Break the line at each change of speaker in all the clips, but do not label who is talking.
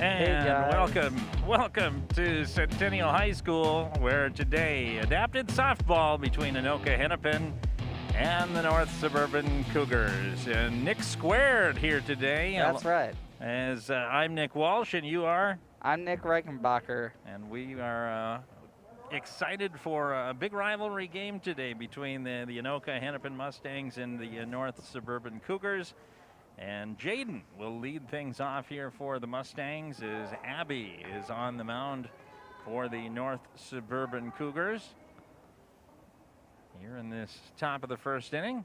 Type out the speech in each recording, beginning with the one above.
Hey
And
guys.
welcome to Centennial High School, where today adapted softball between Anoka-Hennepin and the North Suburban Cougars. And Nick Squared here today.
That's right.
As I'm Nick Walsh, and you are?
I'm Nick Reichenbacher.
And we are excited for a big rivalry game today between the Anoka-Hennepin Mustangs and the North Suburban Cougars. And Jaden will lead things off here for the Mustangs as Abby is on the mound for the North Suburban Cougars. Here in this top of the first inning.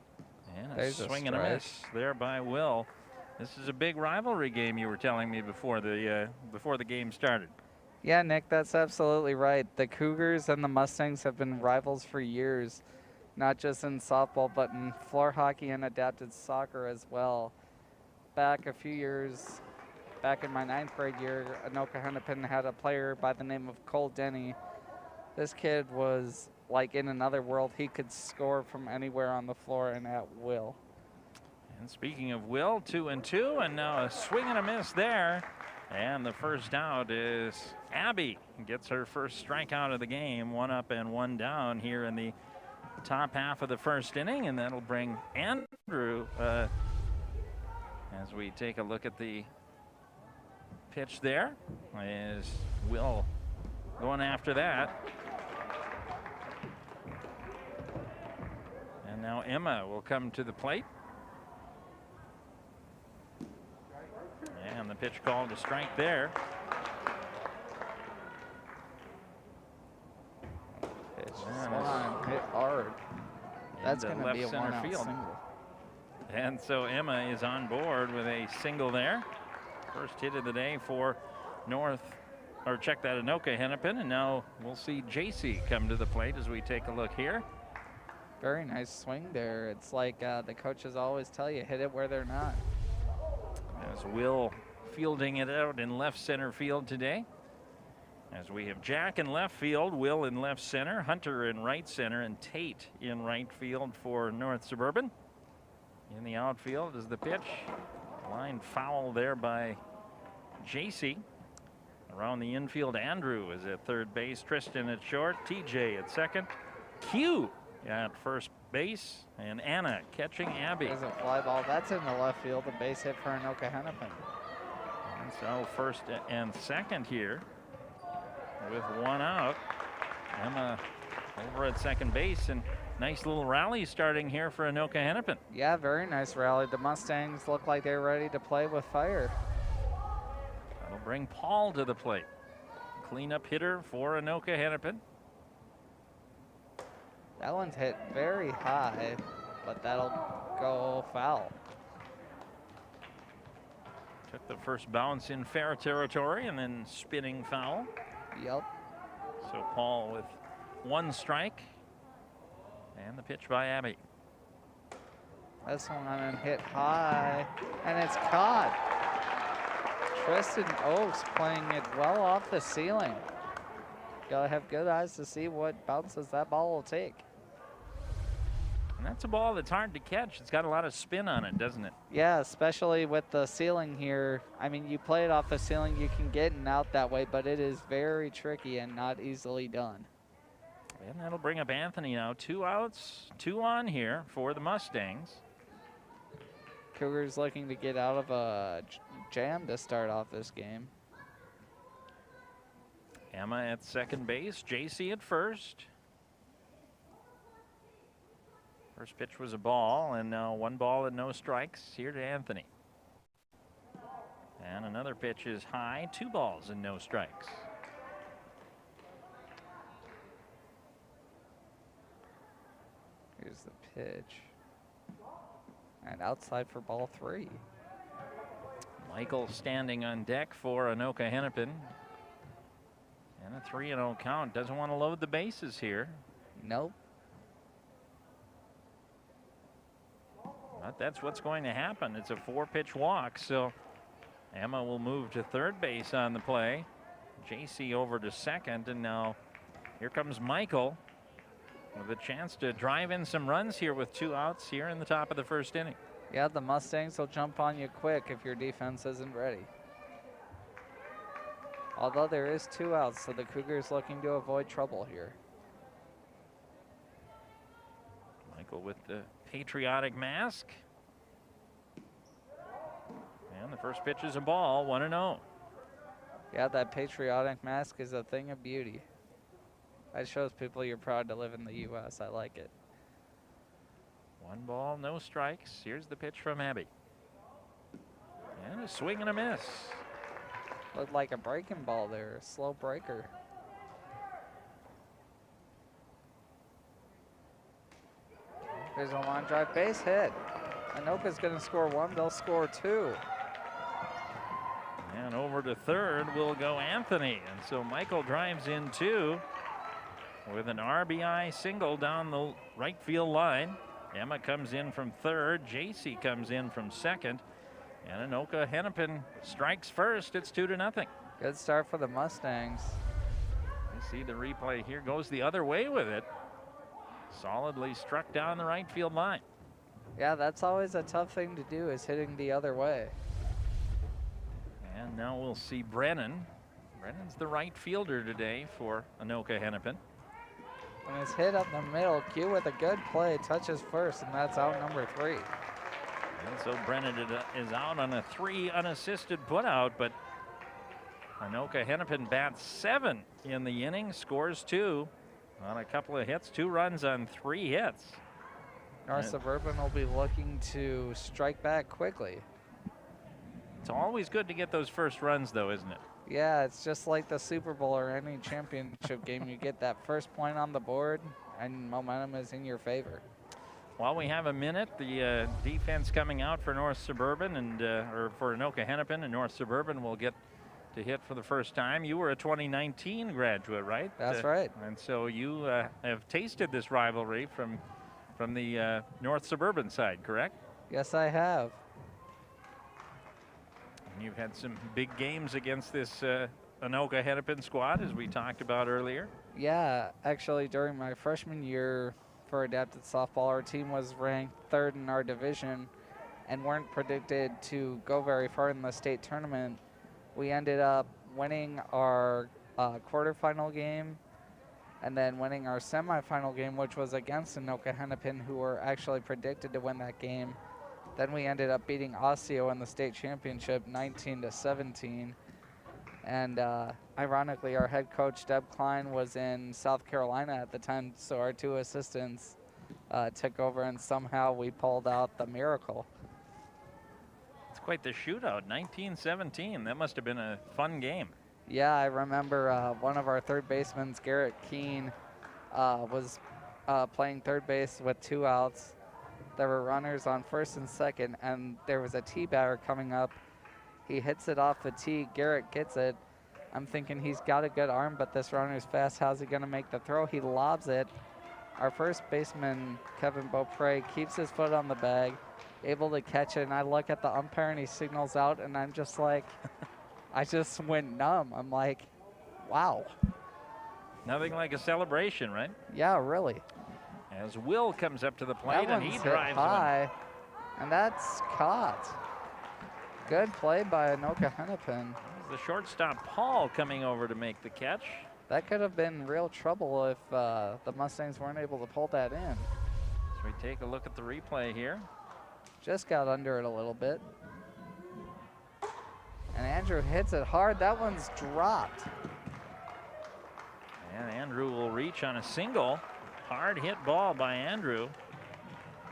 And a swing and a miss there by Will. This is a big rivalry game, you were telling me before the game started.
Yeah, Nick, that's absolutely right. The Cougars and the Mustangs have been rivals for years, not just in softball, but in floor hockey and adapted soccer as well. Back a few years, back in my 9th grade year, Anoka-Hennepin had a player by the name of Cole Denny. This kid was like in another world. He could score from anywhere on the floor and at will.
And speaking of Will, 2-2, and now a swing and a miss there. And the first out is Abby. Gets her first strikeout of the game, 1 up and 1 down here in the top half of the first inning, and that'll bring Andrew as we take a look at the pitch there, is Will going after that. And now Emma will come to the plate. And the pitch called a strike there.
Pitch hit hard. That's going to be a one-out single.
And so Emma is on board with a single there. First hit of the day for Anoka-Hennepin, and now we'll see JC come to the plate as we take a look here.
Very nice swing there. It's like the coaches always tell you, hit it where they're not.
As Will fielding it out in left center field today. As we have Jack in left field, Will in left center, Hunter in right center, and Tate in right field for North Suburban. In the outfield is the pitch. Line foul there by JC. Around the infield, Andrew is at third base, Tristan at short, TJ at second, Q at first base, and Anna catching Abby.
There's a fly ball. That's in the left field, a base hit for Anoka-Hennepin.
And so first and second here with 1 out. Emma over at second base, and nice little rally starting here for Anoka-Hennepin.
Yeah, very nice rally. The Mustangs look like they're ready to play with fire.
That'll bring Paul to the plate. Cleanup hitter for Anoka-Hennepin.
That one's hit very high, but that'll go foul.
Took the first bounce in fair territory and then spinning foul.
Yep.
So Paul with 1 strike. And the pitch by Abby.
This one hit high, and it's caught. Tristan Oaks playing it well off the ceiling. Gotta have good eyes to see what bounces that ball will take.
And that's a ball that's hard to catch. It's got a lot of spin on it, doesn't it?
Yeah, especially with the ceiling here. I mean, you play it off the ceiling, you can get and out that way, but it is very tricky and not easily done.
And that'll bring up Anthony now. 2 outs, 2 on here for the Mustangs.
Cougars looking to get out of a jam to start off this game.
Emma at second base, JC at first. First pitch was a ball, and now 1 ball and no strikes here to Anthony. And another pitch is high, 2 balls and no strikes.
Here's the pitch. And outside for ball 3.
Michael standing on deck for Anoka-Hennepin. And a 3-0 count. Doesn't want to load the bases here.
Nope.
But that's what's going to happen. It's a 4-pitch walk, so Emma will move to third base on the play. JC over to second, and now here comes Michael with a chance to drive in some runs here with 2 outs here in the top of the first inning.
Yeah, the Mustangs will jump on you quick if your defense isn't ready. Although there is 2 outs, so the Cougars looking to avoid trouble here.
Michael with the patriotic mask. And the first pitch is a ball, 1-0.
Yeah, that patriotic mask is a thing of beauty. It shows people you're proud to live in the U.S. I like it.
1 ball, no strikes. Here's the pitch from Abby. And a swing and a miss.
Looked like a breaking ball there, a slow breaker. There's a line drive base hit. Anoka's going to score 1, they'll score 2.
And over to third will go Anthony. And so Michael drives in 2 with an RBI single down the right field line. Emma comes in from third. JC comes in from second. And Anoka-Hennepin strikes first. It's 2-0.
Good start for the Mustangs.
You see the replay here. Goes the other way with it. Solidly struck down the right field line.
Yeah, that's always a tough thing to do, is hitting the other way.
And now we'll see Brennan. Brennan's the right fielder today for Anoka-Hennepin.
And it's hit up the middle. Q with a good play, touches first, and that's out number 3.
And so Brennan is out on a 3 unassisted putout, but Anoka-Hennepin bats 7 in the inning, scores 2 on a couple of hits, 2 runs on 3 hits.
North Suburban will be looking to strike back quickly.
It's always good to get those first runs, though, isn't it?
Yeah, it's just like the Super Bowl or any championship game. You get that first point on the board, and momentum is in your favor.
While we have a minute, the defense coming out for North Suburban and or for Anoka-Hennepin, and North Suburban will get to hit for the first time. You were a 2019 graduate, right?
That's right.
And so you have tasted this rivalry from the North Suburban side, correct?
Yes, I have.
And you've had some big games against this Anoka-Hennepin squad, as we talked about earlier.
Yeah, actually, during my freshman year for adapted softball, our team was ranked 3rd in our division and weren't predicted to go very far in the state tournament. We ended up winning our quarterfinal game and then winning our semifinal game, which was against Anoka-Hennepin, who were actually predicted to win that game. Then we ended up beating Osseo in the state championship 19-17. And ironically, our head coach, Deb Klein, was in South Carolina at the time, so our 2 assistants took over, and somehow we pulled out the miracle.
It's quite the shootout, 19-17. That must have been a fun game.
Yeah, I remember one of our third basemen, Garrett Keene, was playing third base with 2 outs. There were runners on first and second, and there was a tee batter coming up. He hits it off the tee. Garrett gets it. I'm thinking he's got a good arm, but this runner's fast. How's he going to make the throw? He lobs it. Our first baseman, Kevin Beaupre, keeps his foot on the bag, able to catch it. And I look at the umpire, and he signals out, and I'm just like, I just went numb. I'm like, wow.
Nothing like a celebration, right?
Yeah, really.
As Will comes up to the plate, and he drives
high, and that's caught. Good play by Anoka-Hennepin.
The shortstop, Paul, coming over to make the catch.
That could have been real trouble if the Mustangs weren't able to pull that in.
So we take a look at the replay here.
Just got under it a little bit. And Andrew hits it hard. That one's dropped.
And Andrew will reach on a single. Hard hit ball by Andrew.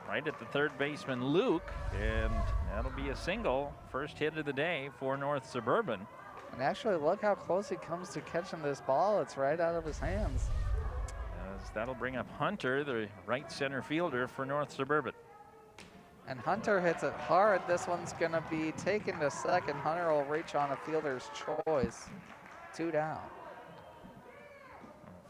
Right at the third baseman, Luke. And that'll be a single. First hit of the day for North Suburban.
And actually, look how close he comes to catching this ball. It's right out of his hands.
As that'll bring up Hunter, the right center fielder for North Suburban.
And Hunter hits it hard. This one's going to be taken to second. Hunter will reach on a fielder's choice. 2 down.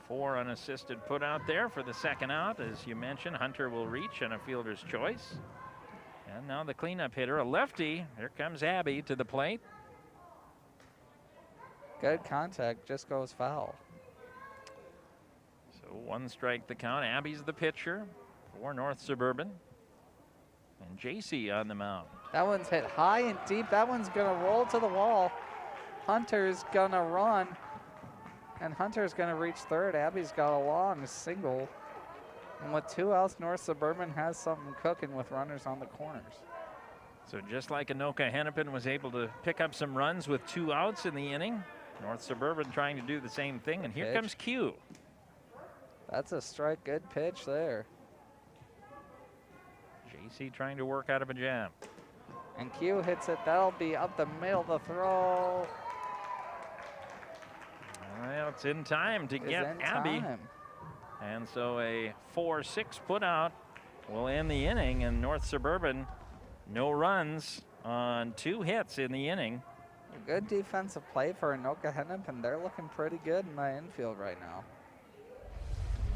4 unassisted put out there for the second out. As you mentioned, Hunter will reach on a fielder's choice. And now the cleanup hitter, a lefty. Here comes Abby to the plate.
Good contact, just goes foul.
So 1 strike the count. Abby's the pitcher for North Suburban. And JC on the mound.
That one's hit high and deep. That one's going to roll to the wall. Hunter's gonna run, and Hunter's gonna reach third. Abby's got a long single. And with 2 outs, North Suburban has something cooking with runners on the corners.
So just like Anoka-Hennepin was able to pick up some runs with 2 outs in the inning, North Suburban trying to do the same thing, and here comes Q.
That's a strike, good pitch there.
JC trying to work out of a jam.
And Q hits it, that'll be up the middle, the throw.
Well, it's in time to get Abby. And so a 4-6 put out will end the inning, and North Suburban, no runs on 2 hits in the inning.
Good defensive play for Anoka-Hennepin. They're looking pretty good in the infield right now.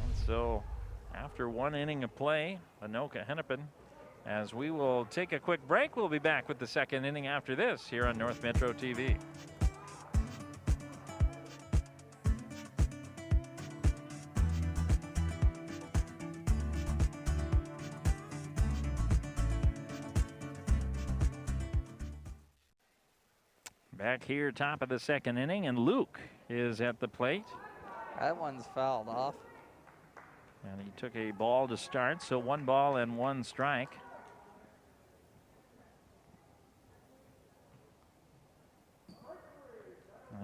And so after 1 inning of play, Anoka-Hennepin, as we will take a quick break, we'll be back with the 2nd inning after this here on North Metro TV. Back here, top of the 2nd inning, and Luke is at the plate.
That one's fouled off.
And he took a ball to start, so 1 ball and 1 strike.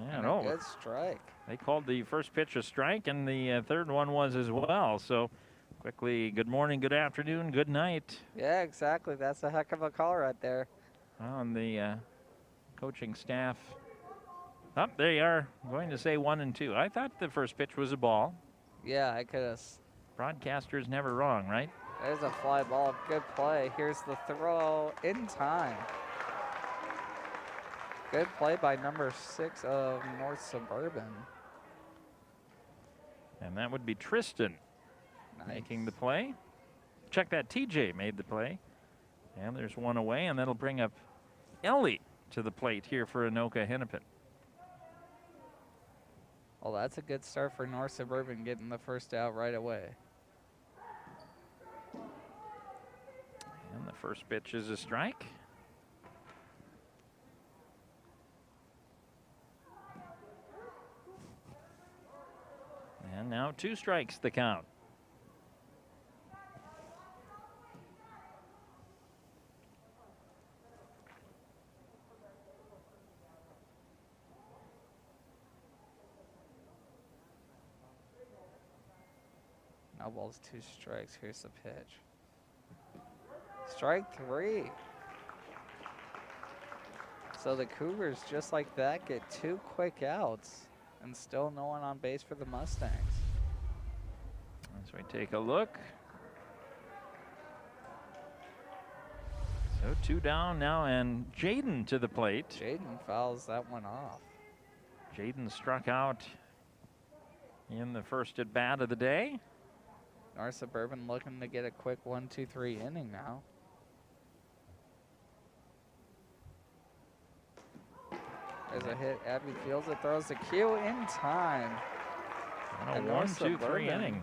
Yeah, no,
good strike.
They called the first pitch a strike, and the 3rd one was as well. So quickly, good morning, good afternoon, good night.
Yeah, exactly. That's a heck of a call right there.
On the coaching staff. Up there you are, going to say 1 and 2. I thought the first pitch was a ball.
Yeah, I could have.
Broadcaster's never wrong, right?
There's a fly ball. Good play. Here's the throw in time. Good play by number 6 of North Suburban.
And that would be Tristan making the play. Check that, TJ made the play. And there's 1 away, and that'll bring up Ellie to the plate here for Anoka-Hennepin.
Well, that's a good start for North Suburban, getting the first out right away.
And the first pitch is a strike. And now 2 strikes the count.
No balls, 2 strikes. Here's the pitch. Strike 3. So the Cougars, just like that, get 2 quick outs and still no one on base for the Mustangs.
As we take a look. So 2 down now, and Jaden to the plate.
Jaden fouls that one off.
Jaden struck out in the first at bat of the day.
North Suburban looking to get a quick 1-2-3 inning now. There's a hit. Abby fields it, throws the Q in time.
And a 1-2-3 inning.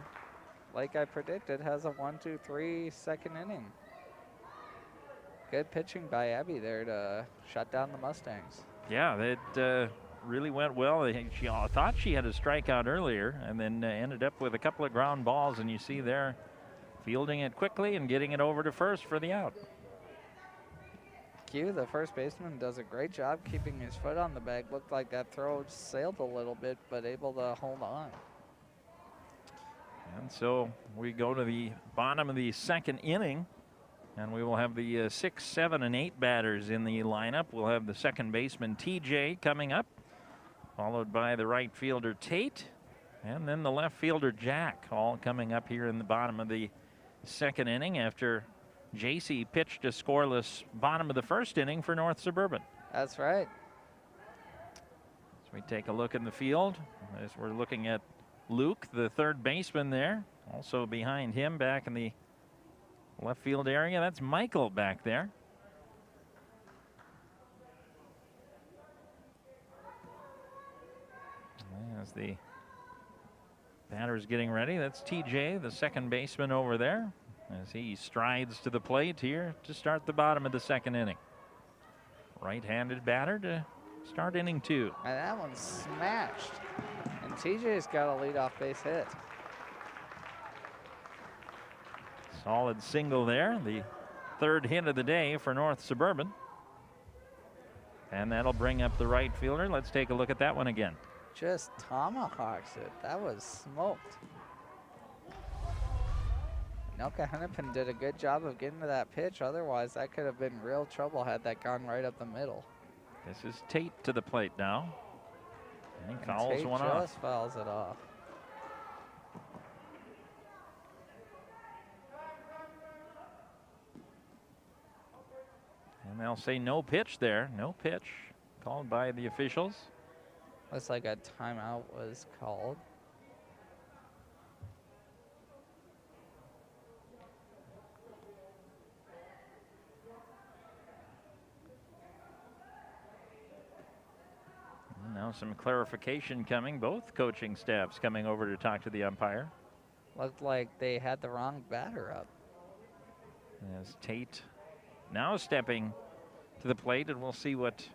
Like I predicted, has a 1-2-3 second inning. Good pitching by Abby there to shut down the Mustangs.
Yeah, it really went well. She thought she had a strikeout earlier, and then ended up with a couple of ground balls, and you see there fielding it quickly and getting it over to first for the out.
Q, the first baseman, does a great job keeping his foot on the bag. Looked like that throw sailed a little bit, but able to hold on.
And so we go to the bottom of the 2nd inning, and we will have the 6, 7, and 8 batters in the lineup. We'll have the second baseman TJ coming up, followed by the right fielder Tate, and then the left fielder Jack, all coming up here in the bottom of the 2nd inning after JC pitched a scoreless bottom of the 1st inning for North Suburban.
That's right.
So we take a look in the field as we're looking at Luke, the 3rd baseman there. Also behind him back in the left field area, that's Michael back there. As the batter's getting ready, that's TJ, the 2nd baseman over there, as he strides to the plate here to start the bottom of the 2nd inning. Right-handed batter to Start inning 2.
And that one's smashed. And TJ's got a leadoff base hit.
Solid single there. The third hit of the day for North Suburban. And that'll bring up the right fielder. Let's take a look at that one again.
Just tomahawks it. That was smoked. Anoka-Hennepin did a good job of getting to that pitch. Otherwise, that could have been real trouble had that gone right up the middle.
This is Tate to the plate now. And he fouls
Tate
one off.
just fouls it off.
And they'll say no pitch there. No pitch called by the officials.
Looks like a timeout was called.
And now some clarification coming. Both coaching staffs coming over to talk to the umpire.
Looked like they had the wrong batter up.
As Tate now stepping to the plate, and we'll see what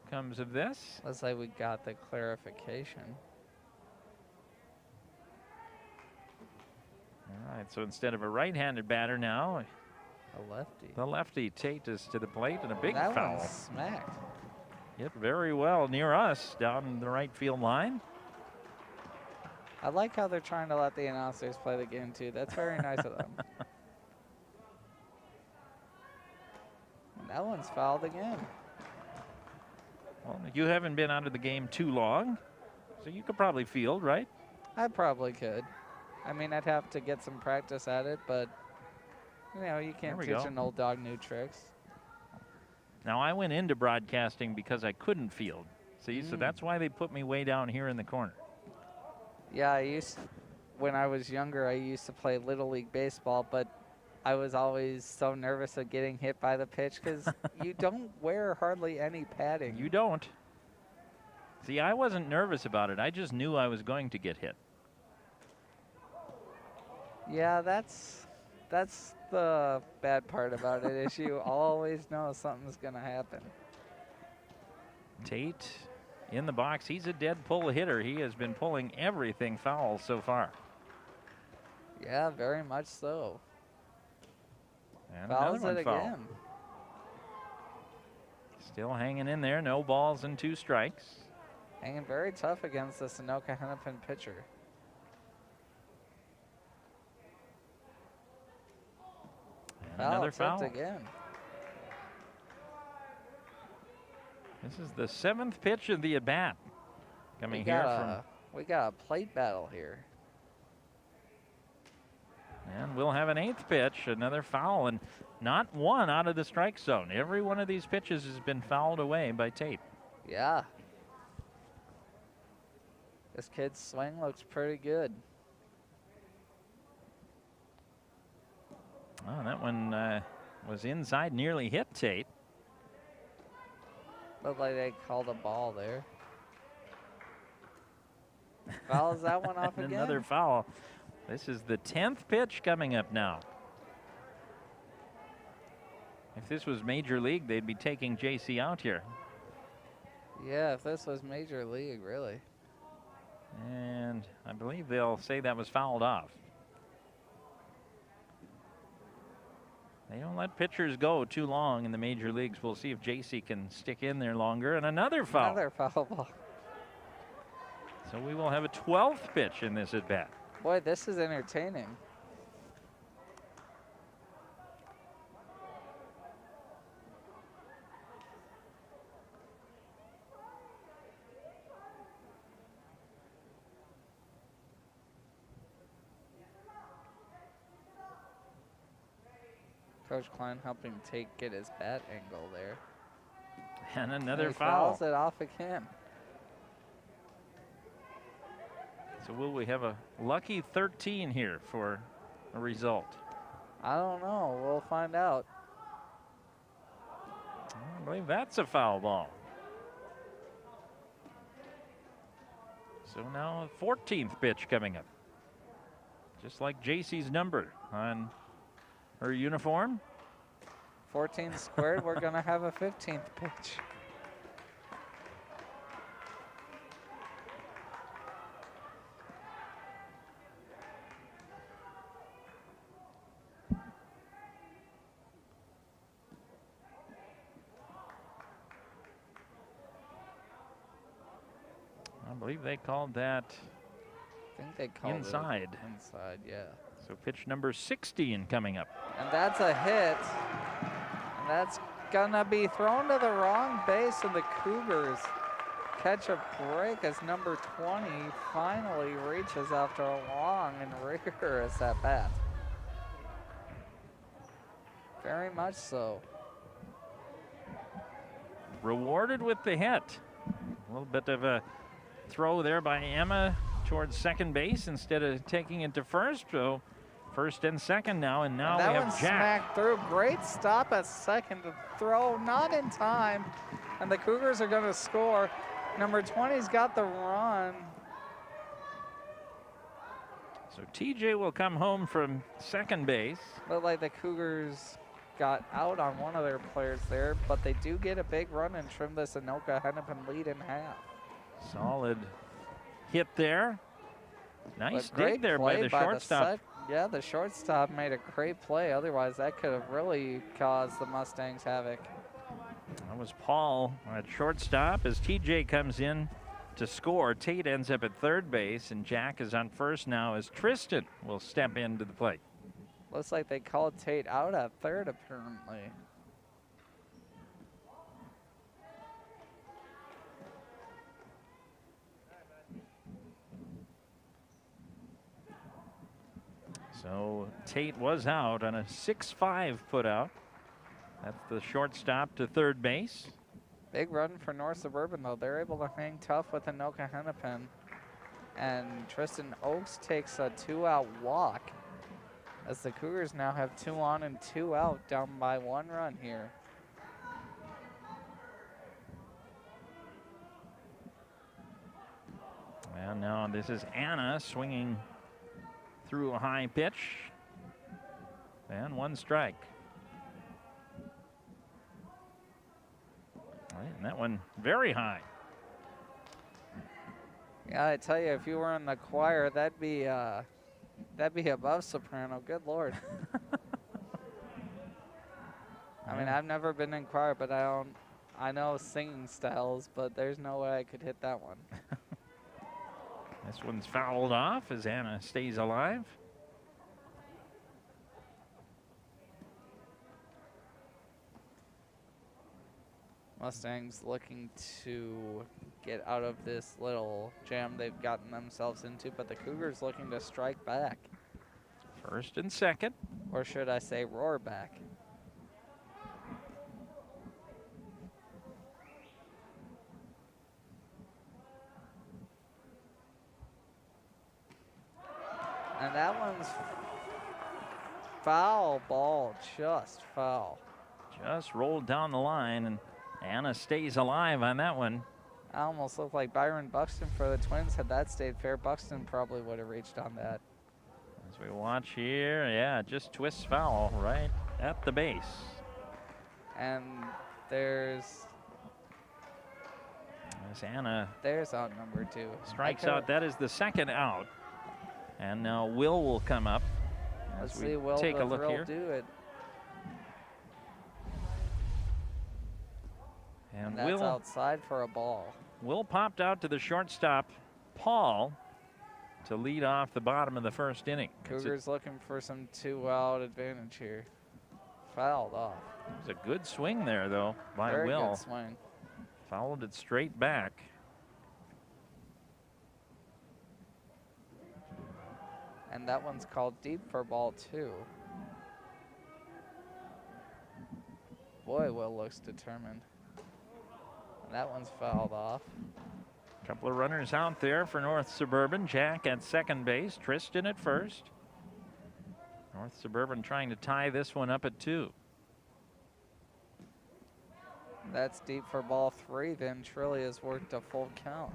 comes of this.
Looks like we got the clarification.
All right, so instead of a right-handed batter now,
A lefty.
the lefty Tate is to the plate, and a big
That
foul.
one's smacked.
Hit very well near us down the right field line.
I like how they're trying to let the announcers play the game too. That's very nice of them. And that one's fouled again.
Well, you haven't been out of the game too long, so you could probably field, right?
I probably could. I mean, I'd have to get some practice at it, but you know, you can't teach an old dog new tricks.
Now, I went into broadcasting because I couldn't field. See, so that's why they put me way down here in the corner.
Yeah, when I was younger, I used to play Little League Baseball, but I was always so nervous of getting hit by the pitch because you don't wear hardly any padding.
You don't. See, I wasn't nervous about it. I just knew I was going to get hit.
Yeah, that's the bad part about it is you always know something's going to happen.
Tate in the box. He's a dead pull hitter. He has been pulling everything foul so far.
Yeah, very much so.
And
Fouls
another
it
one foul.
again.
Still hanging in there. No balls and 2 strikes.
Hanging very tough against this Anoka-Hennepin pitcher.
And another foul.
Again.
This is the 7th pitch of the at-bat. Coming here from...
We got a plate battle here.
And we'll have an 8th pitch, another foul, and not one out of the strike zone. Every one of these pitches has been fouled away by Tate.
Yeah. This kid's swing looks pretty good.
Oh, that one was inside, nearly hit Tate.
Looked like they called a ball there. Fouls that one off again.
Another foul. This is the 10th pitch coming up now. If this was Major League, they'd be taking JC out here.
Yeah, if this was Major League, really.
And I believe they'll say that was fouled off. They don't let pitchers go too long in the major leagues. We'll see if JC can stick in there longer. And another foul.
Another foul ball.
So we will have a 12th pitch in this at bat.
Boy, this is entertaining. Coach Klein helping Tate get his bat angle there.
And another
he
foul.
Fouls it off again.
So will we have a lucky 13 here for a result?
I don't know. We'll find out.
I believe that's a foul ball. So now a 14th pitch coming up. Just like JC's number on her uniform.
14 squared, we're going to have a 15th pitch.
I believe they called that
I think they called
inside.
it inside, yeah.
So pitch number 16 coming up.
And that's a hit. And that's gonna be thrown to the wrong base, and the Cougars catch a break as number 20 finally reaches after a long and rigorous at bat. Very much so.
Rewarded with the hit. A little bit of a throw there by Emma towards second base instead of taking it to first. So first and second now, and now
that
we
one
have Jack.
smacked through. Great stop at second to throw, not in time. And the Cougars are gonna score. Number 20's got the run.
So TJ will come home from second base.
Looked like the Cougars got out on one of their players there, but they do get a big run and trim this Anoka-Hennepin lead in half.
Solid hit there. Nice
But great
dig there
play
by the shortstop.
Yeah, the shortstop made a great play. Otherwise, that could have really caused the Mustangs havoc.
That was Paul at shortstop as TJ comes in to score. Tate ends up at third base, and Jack is on first now as Tristan will step into the plate.
Looks like they called Tate out at third, apparently.
So Tate was out on a 6-5 put out. That's the shortstop to third base.
Big run for North Suburban, though. They're able to hang tough with Anoka-Hennepin. And Tristan Oakes takes a 2-out walk, as the Cougars now have 2 on and 2 out, down by 1 run here.
And now this is Anna swinging through a high pitch. And 1 strike. All right, and that one very high.
Yeah, I tell you, if you were in the choir, that'd be above soprano. Good Lord. I mean, I've never been in choir, but I know singing styles, but there's no way I could hit that one.
This one's fouled off as Anna stays alive.
Mustangs looking to get out of this little jam they've gotten themselves into, but the Cougars looking to strike back.
First and second.
Or should I say roar back. And that one's foul ball, just foul.
Just rolled down the line, and Anna stays alive on that one.
I almost looked like Byron Buxton for the Twins. Had that stayed fair, Buxton probably would have reached on that.
As we watch here, yeah, just twists foul right at the base.
And there's
Anna.
There's out number 2.
Strikes out. That is the second out. And now will come up.
Let's
As we
see, Will
take a look
Thrill
here.
do it.
And
that's
Will
outside for a ball.
Will popped out to the shortstop, Paul, to lead off the bottom of the first inning.
Cougars looking for some 2-out advantage here. Fouled off.
It was a good swing there, though, by
Very
Will.
good swing.
Fouled it straight back.
And that one's called deep for ball 2. Boy, Will looks determined. And that one's fouled off.
A couple of runners out there for North Suburban. Jack at second base, Tristan at first. North Suburban trying to tie this one up at 2.
That's deep for ball 3. Then Trilly has worked a full count.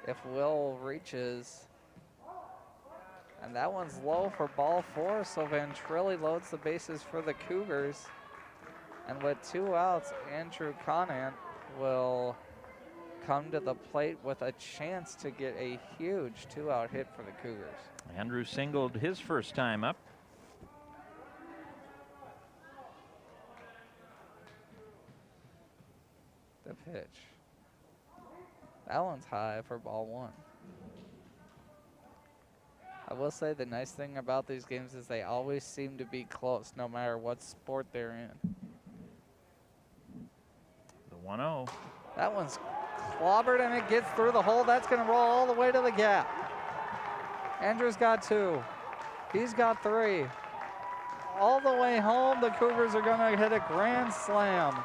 If Will reaches, And that one's low for ball 4, so Ventrelli loads the bases for the Cougars. And with 2 outs, Andrew Conant will come to the plate with a chance to get a huge 2-out hit for the Cougars.
Andrew singled his first time up.
The pitch. That one's high for ball 1. I will say the nice thing about these games is they always seem to be close no matter what sport they're in.
The 1-0.
That one's clobbered and it gets through the hole. That's going to roll all the way to the gap. Andrew's got 2. He's got 3. All the way home, the Cougars are going to hit a grand slam.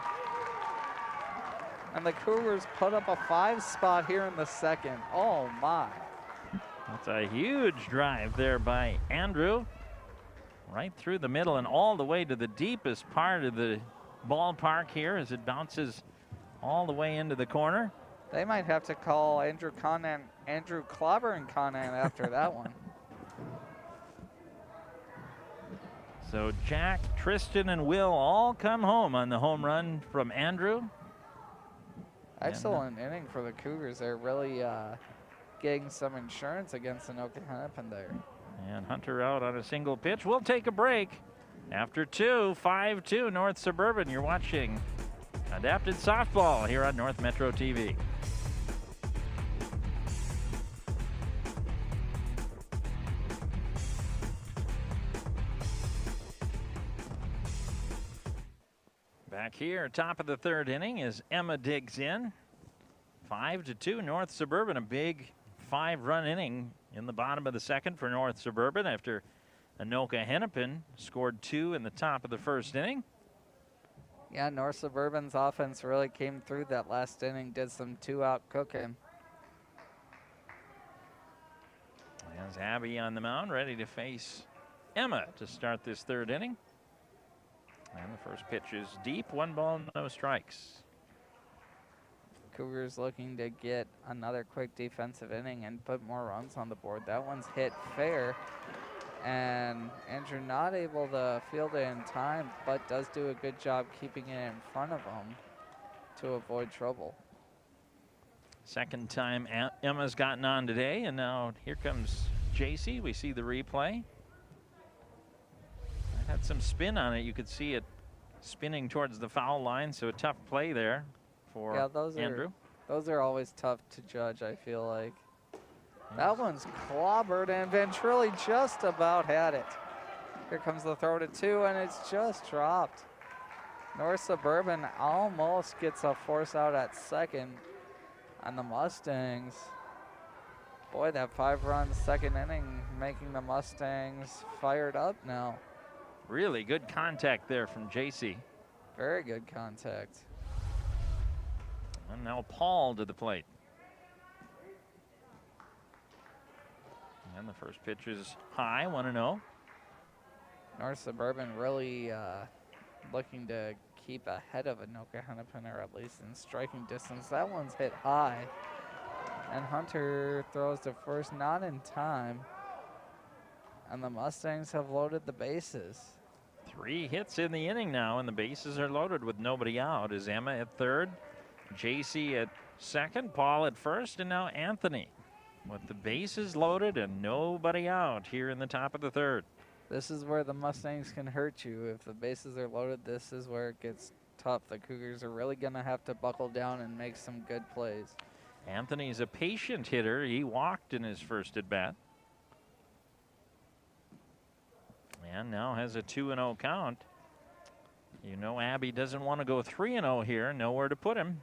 And the Cougars put up a 5 spot here in the second. Oh my.
That's a huge drive there by Andrew. Right through the middle and all the way to the deepest part of the ballpark here as it bounces all the way into the corner.
They might have to call Andrew Clobber and Conant after that one.
So Jack, Tristan, and Will all come home on the home run from Andrew.
Excellent inning for the Cougars. They're really getting some insurance against Anoka-Hennepin there.
And Hunter out on a single pitch. We'll take a break. After 2, 5-2 North Suburban. You're watching Adapted Softball here on North Metro TV. Back here, top of the 3rd inning as Emma digs in. 5-2 North Suburban, a big 5-run inning in the bottom of the 2nd for North Suburban after Anoka-Hennepin scored 2 in the top of the 1st inning.
Yeah, North Suburban's offense really came through that last inning, did some 2-out cooking.
As Abby on the mound, ready to face Emma to start this 3rd inning. And the first pitch is deep, 1 ball, no strikes.
Cougars looking to get another quick defensive inning and put more runs on the board. That one's hit fair, and Andrew not able to field it in time, but does do a good job keeping it in front of him to avoid trouble.
Second time Emma's gotten on today, and now here comes JC. We see the replay. It had some spin on it. You could see it spinning towards the foul line, so a tough play there for Andrew.
Those are always tough to judge, I feel like. That one's clobbered, and Ventrelli just about had it. Here comes the throw to 2, and it's just dropped. North Suburban almost gets a force out at 2nd. And the Mustangs, boy, that 5-run 2nd inning making the Mustangs fired up now.
Really good contact there from JC.
Very good contact.
And now Paul to the plate. And the first pitch is high, 1-0.
North Suburban really looking to keep ahead of Anoka-Hennepin, or at least in striking distance. That one's hit high. And Hunter throws to first, not in time. And the Mustangs have loaded the bases.
3 hits in the inning now, and the bases are loaded with nobody out. Is Emma at 3rd, JC at 2nd, Paul at 1st, and now Anthony with the bases loaded and nobody out here in the top of the 3rd.
This is where the Mustangs can hurt you. If the bases are loaded, this is where it gets tough. The Cougars are really going to have to buckle down and make some good plays.
Anthony's a patient hitter. He walked in his first at bat. And now has a 2-0 count. You know Abby doesn't want to go 3-0 here. Nowhere to put him.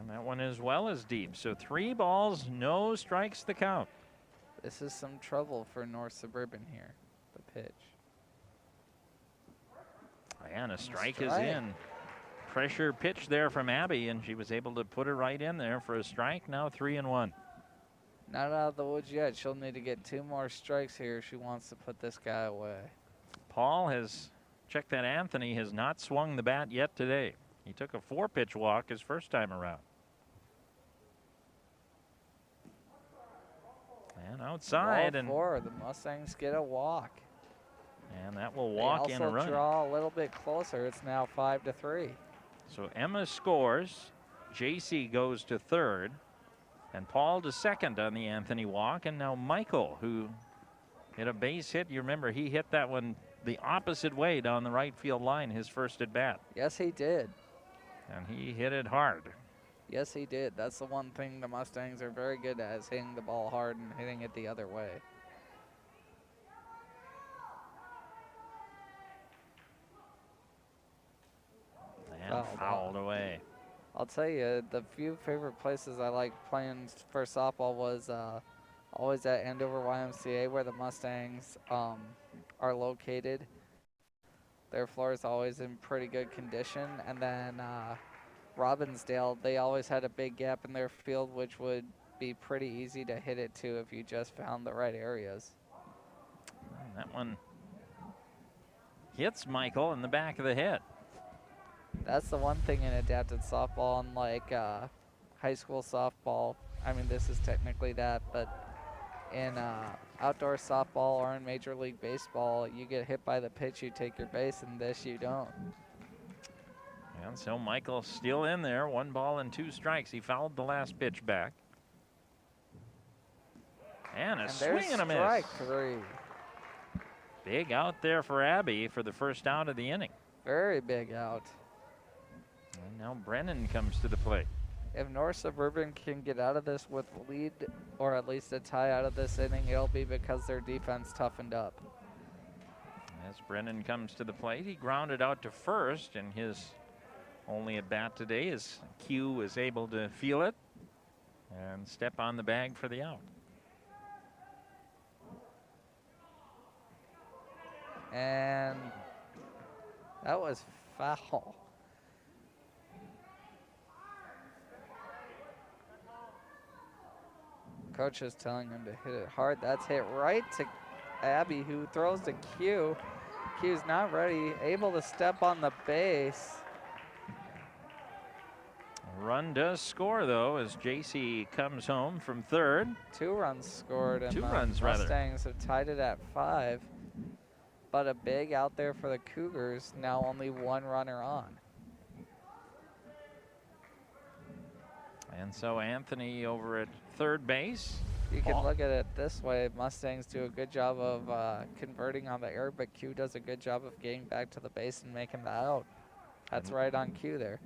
And that one as well is deep. So 3 balls, no strikes the count.
This is some trouble for North Suburban here. The pitch.
And a strike is in. Pressure pitch there from Abby, and she was able to put it right in there for a strike. Now 3-1.
Not out of the woods yet. She'll need to get 2 more strikes here if she wants to put this guy away.
Paul has checked that Anthony has not swung the bat yet today. He took a 4-pitch walk his first time around. And outside,
Ball 4, the Mustangs get a walk.
And that will
They
walk in a
also
run.
draw a little bit closer. It's now 5-3.
So Emma scores. JC goes to third. And Paul to second on the Anthony walk. And now Michael, who hit a base hit. You remember he hit that one the opposite way down the right field line his first at bat.
Yes, he did.
And he hit it hard.
Yes, he did. That's the one thing the Mustangs are very good at, is hitting the ball hard and hitting it the other way.
And fouled away.
I'll tell you, the few favorite places I like playing for softball was always at Andover YMCA, where the Mustangs are located. Their floor is always in pretty good condition. And then Robbinsdale, they always had a big gap in their field, which would be pretty easy to hit it to if you just found the right areas.
And that one hits Michael in the back of the head.
That's the one thing in adapted softball, unlike high school softball. I mean, this is technically that, but in outdoor softball or in Major League Baseball, you get hit by the pitch, you take your base, and this you don't.
And so Michael's still in there, 1 ball and 2 strikes. He fouled the last pitch back. And a swing and a miss.
Strike 3.
Big out there for Abby for the first out of the inning.
Very big out.
And now Brennan comes to the plate.
If North Suburban can get out of this with a lead or at least a tie out of this inning, it'll be because their defense toughened up.
As Brennan comes to the plate, he grounded out to first, and his only at bat today is Q is able to feel it and step on the bag for the out.
And that was foul. Coach is telling him to hit it hard. That's hit right to Abby, who throws to Q. Q's not ready, able to step on the base.
Run does score, though, as JC comes home from third.
2 runs scored, and
2
the
runs, rather.
Mustangs have tied it at 5. But a big out there for the Cougars, now only 1 runner on.
And so Anthony over at third base.
You can look at it this way. Mustangs do a good job of converting on the air, but Q does a good job of getting back to the base and making the out. That's right on cue there.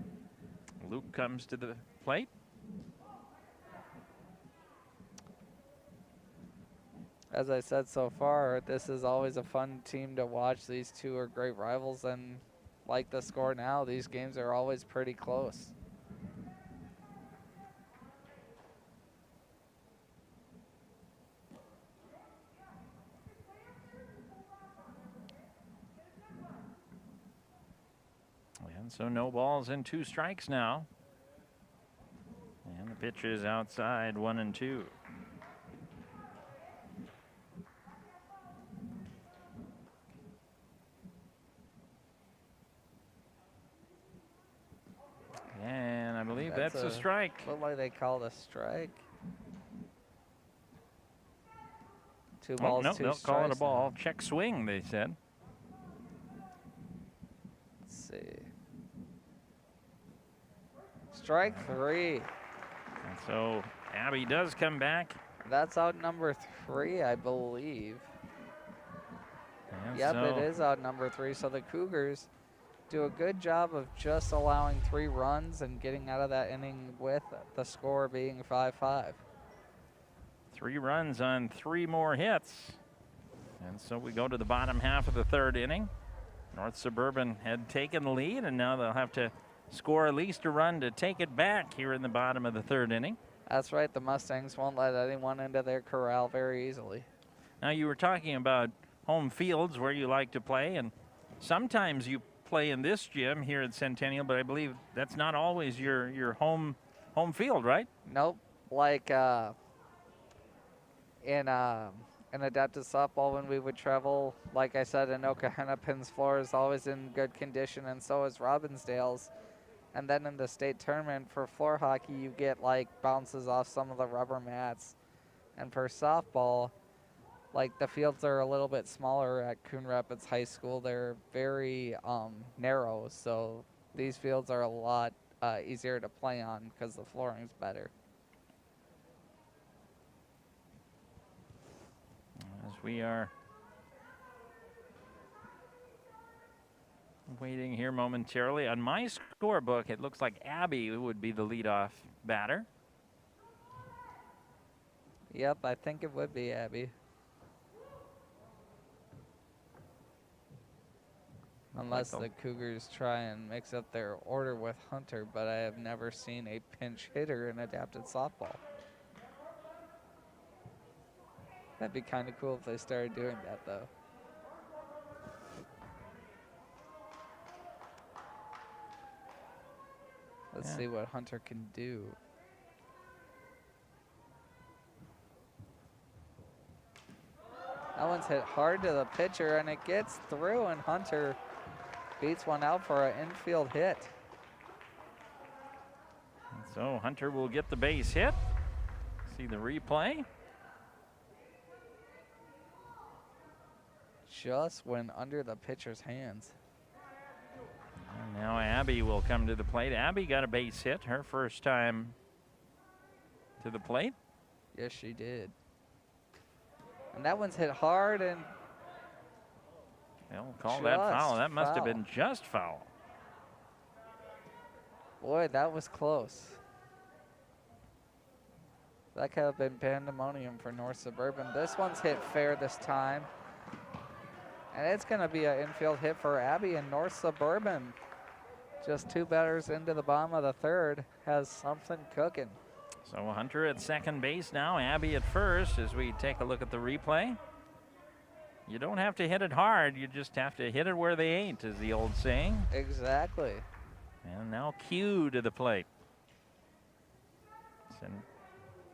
Luke comes to the plate.
As I said so far, this is always a fun team to watch. These two are great rivals, and like the score now, these games are always pretty close.
And so no balls and 2 strikes now. And the pitch is outside, 1-2. And I believe that's a strike.
Looked like they called a strike. 2 balls,
no,
2
they'll
strikes.
call it a ball. Check swing, they said.
Let's see. Strike 3.
And so Abby does come back.
That's out number 3, I believe.
And
Yep,
so
it is out number 3. So the Cougars do a good job of just allowing 3 runs and getting out of that inning with the score being 5-5.
3 runs on 3 more hits. And so we go to the bottom half of the 3rd inning. North Suburban had taken the lead, and now they'll have to score at least a run to take it back here in the bottom of the 3rd inning.
That's right. The Mustangs won't let anyone into their corral very easily.
Now, you were talking about home fields where you like to play, and sometimes you play in this gym here at Centennial, but I believe that's not always your home field, right?
Nope. Like in adapted softball, when we would travel, like I said, Anoka-Hennepin's floor is always in good condition, and so is Robbinsdale's. And then in the state tournament for floor hockey, you get like bounces off some of the rubber mats. And for softball, like the fields are a little bit smaller at Coon Rapids High School. They're very narrow, so these fields are a lot easier to play on because the flooring's better.
As we are waiting here momentarily. On my scorebook, it looks like Abby would be the leadoff batter.
Yep, I think it would be Abby. Unless the Cougars try and mix up their order with Hunter, but I have never seen a pinch hitter in adapted softball. That'd be kind of cool if they started doing that, though. Let's see what Hunter can do. That one's hit hard to the pitcher, and it gets through, and Hunter beats one out for an infield hit.
So Hunter will get the base hit. See the replay.
Just went under the pitcher's hands.
And now Abby will come to the plate. Abby got a base hit her first time to the plate.
Yes, she did. And that one's hit hard, and
they'll call that foul. That must have been just foul.
Boy, that was close. That could have been pandemonium for North Suburban. This one's hit fair this time. And it's going to be an infield hit for Abby, and North Suburban, just 2 batters into the bottom of the third, has something cooking.
So Hunter at second base now, Abby at first as we take a look at the replay. You don't have to hit it hard, you just have to hit it where they ain't, is the old saying.
Exactly.
And now Q to the plate. And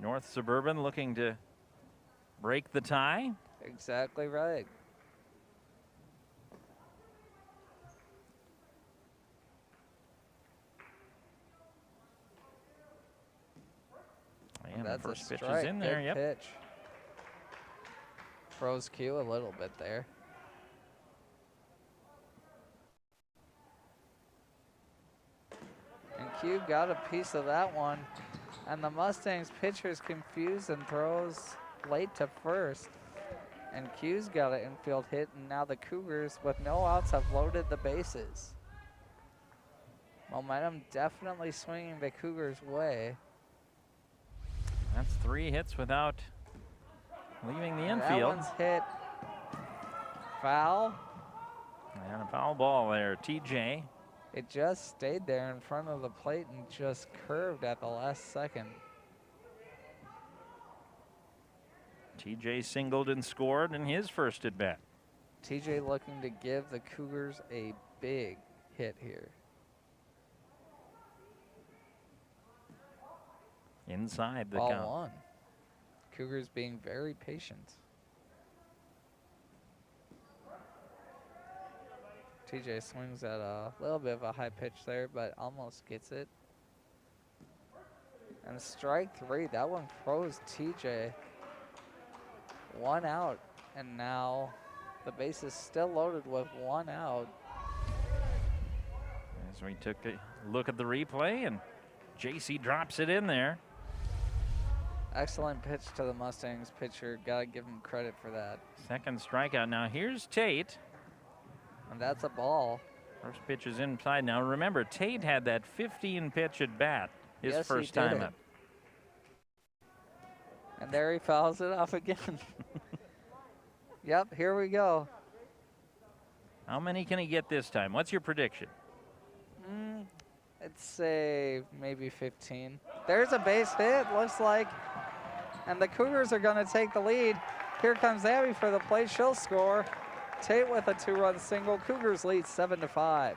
North Suburban looking to break the tie.
Exactly right.
And
that's
the first
a
pitch is in there.
Good pitch. Froze Q a little bit there. And Q got a piece of that one. And the Mustangs pitcher is confused and throws late to first. And Q's got an infield hit, and now the Cougars, with no outs, have loaded the bases. Momentum definitely swinging the Cougars' way.
That's 3 hits without leaving the infield.
That one's hit foul.
And a foul ball there, TJ.
It just stayed there in front of the plate and just curved at the last second.
TJ singled and scored in his first at bat.
TJ looking to give the Cougars a big hit here.
Inside the
Ball
count.
1. Cougars being very patient. TJ swings at a little bit of a high pitch there, but almost gets it. And strike 3, that one froze TJ. 1 out, and now the base is still loaded with 1 out.
As we took a look at the replay, and JC drops it in there.
Excellent pitch to the Mustangs pitcher. Gotta give him credit for that.
Second strikeout. Now here's Tate.
And that's a ball.
First pitch is inside. Now remember, Tate had that 15 pitch at bat his
Yes,
first
he did.
time up.
And there he fouls it off again. Yep, here we go.
How many can he get this time? What's your prediction?
I'd say maybe 15. There's a base hit, looks like. And the Cougars are going to take the lead. Here comes Abby for the plate. She'll score. Tate with a 2-run single. Cougars lead 7-5.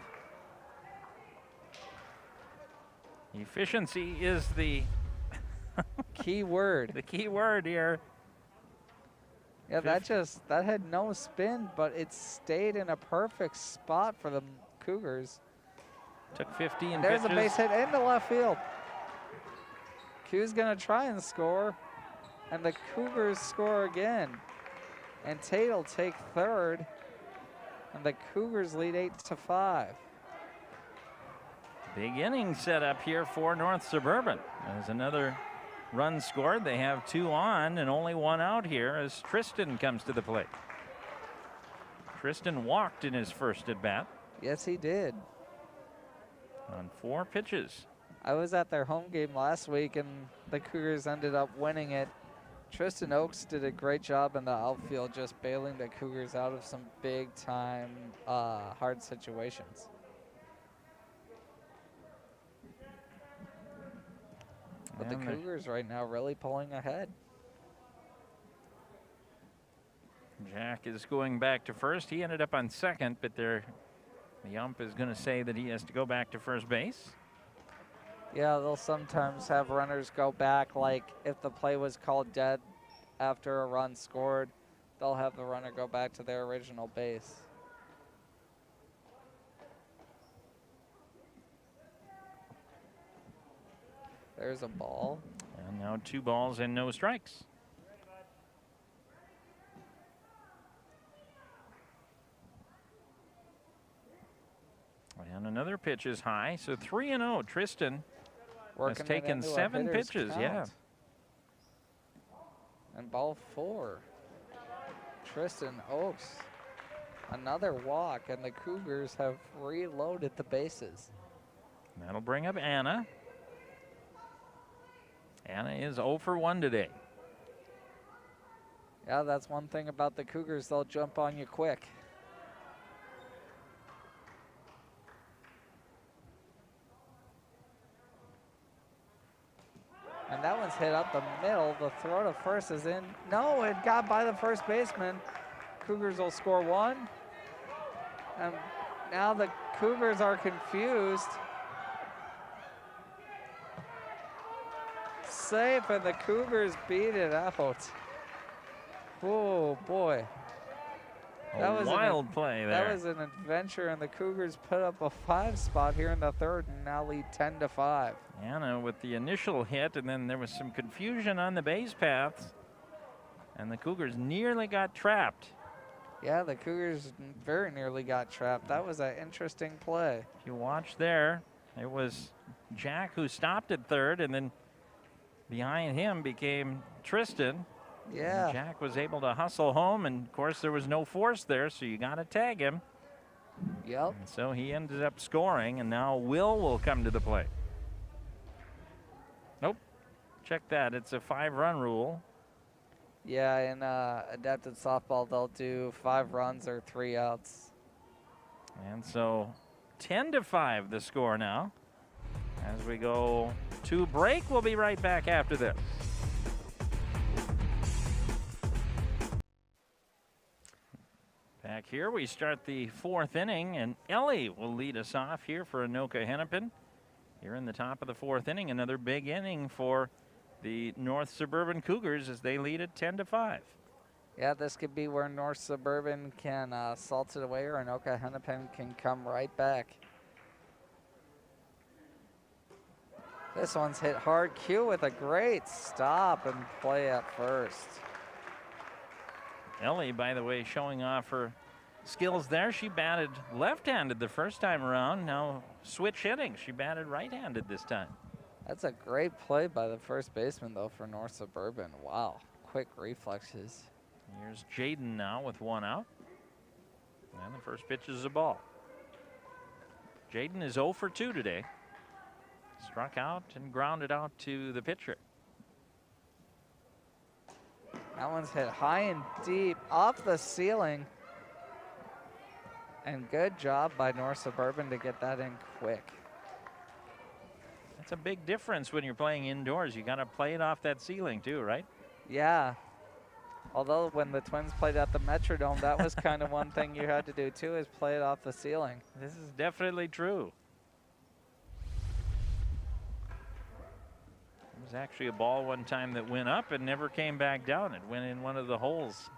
Efficiency is the
key word.
The key word here.
Yeah, that had no spin, but it stayed in a perfect spot for the Cougars.
Took 15
There's
pitches.
a base hit into left field. Q's going to try and score, and the Cougars score again. And Tate will take third, and the Cougars lead 8-5.
Big inning set up here for North Suburban. There's another run scored. They have 2 on and only 1 out here as Tristan comes to the plate. Tristan walked in his first at bat.
Yes, he did.
On 4 pitches.
I was at their home game last week, and the Cougars ended up winning it. Tristan Oakes did a great job in the outfield, just bailing the Cougars out of some big-time hard situations. But the Cougars right now really pulling ahead.
Jack is going back to first. He ended up on second, but the ump is going to say that he has to go back to first base.
Yeah, they'll sometimes have runners go back, like if the play was called dead after a run scored, they'll have the runner go back to their original base. There's a ball.
And now 2 balls and no strikes. And another pitch is high, so 3-0. Tristan has taken 7 pitches.
Count.
Yeah.
And ball 4. Tristan Oakes, another walk, and the Cougars have reloaded the bases.
That'll bring up Anna. Anna is 0 for 1 today.
Yeah, that's one thing about the Cougars. They'll jump on you quick. And that one's hit up the middle. The throw to first is in. No, it got by the first baseman. Cougars will score 1. And now the Cougars are confused. Safe, and the Cougars beat it out. Oh, boy.
That was a wild play there.
That was an adventure, and the Cougars put up a 5 spot here in the third and now lead 10-5.
Anna with the initial hit, and then there was some confusion on the base paths, and the Cougars nearly got trapped.
Yeah, the Cougars very nearly got trapped. That was an interesting play.
If you watch there, it was Jack who stopped at third, and then behind him became Tristan.
Yeah.
And Jack was able to hustle home, and of course there was no force there, so you got to tag him.
Yep.
And so he ended up scoring, and now will come to the plate. Nope. Check that. It's a 5-run rule.
Yeah, in adapted softball, they'll do 5 runs or 3 outs.
And so 10-5 the score now. As we go to break, we'll be right back after this. Back here, we start the 4th inning, and Ellie will lead us off here for Anoka-Hennepin. Here in the top of the 4th inning, another big inning for the North Suburban Cougars as they lead it 10-5.
Yeah, this could be where North Suburban can salt it away, or Anoka-Hennepin can come right back. This one's hit hard. Q with a great stop and play at first.
Ellie, by the way, showing off her skills there. She batted left-handed the first time around. Now switch hitting. She batted right-handed this time.
That's a great play by the first baseman, though, for North Suburban. Wow, quick reflexes.
Here's Jaden now with 1 out. And the first pitch is a ball. Jaden is 0 for 2 today. Struck out and grounded out to the pitcher.
That one's hit high and deep, off the ceiling. And good job by North Suburban to get that in quick.
That's a big difference when you're playing indoors. You got to play it off that ceiling too, right?
Yeah. Although when the Twins played at the Metrodome, that was kind of one thing you had to do too, is play it off the ceiling.
This is definitely true. There was actually a ball one time that went up and never came back down. It went in one of the holes.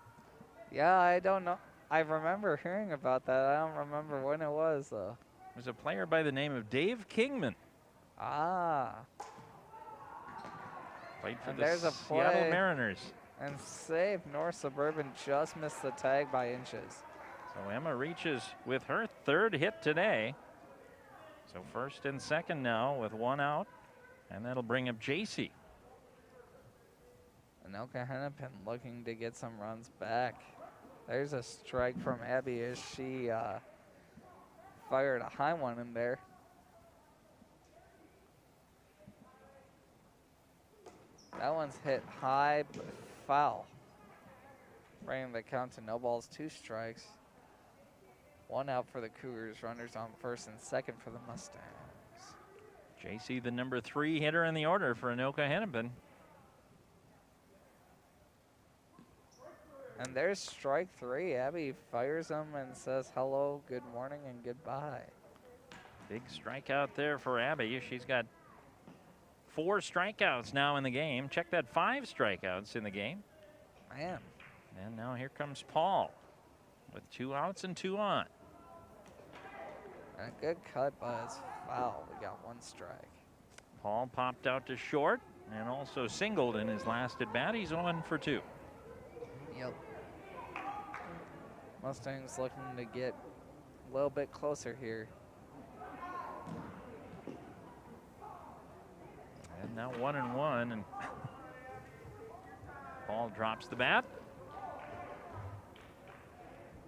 Yeah, I don't know. I remember hearing about that. I don't remember when it was, though.
was a player by the name of Dave Kingman.
Ah.
Played for
And
the
there's a
Seattle
play.
Mariners.
And save. North Suburban just missed the tag by inches.
So Emma reaches with her 3rd hit today. So 1st and 2nd now with 1 out. And that'll bring up JC.
Anoka-Hennepin looking to get some runs back. There's a strike from Abby as she fired a high one in there. That one's hit high but foul. Bringing the count to no balls, 2 strikes. 1 out for the Cougars. Runners on 1st and 2nd for the Mustangs.
JC, the number 3 hitter in the order for Anoka-Hennepin.
And there's strike 3. Abby fires him and says hello, good morning, and goodbye.
Big strikeout there for Abby. She's got 4 strikeouts now in the game. Check that, 5 strikeouts in the game.
Man.
And now here comes Paul with 2 outs and 2 on.
And a good cut, but it's foul. We got 1 strike.
Paul popped out to short and also singled in his last at bat. He's 1 for 2.
Yep. Mustangs looking to get a little bit closer here.
And now 1-1, and Paul drops the bat.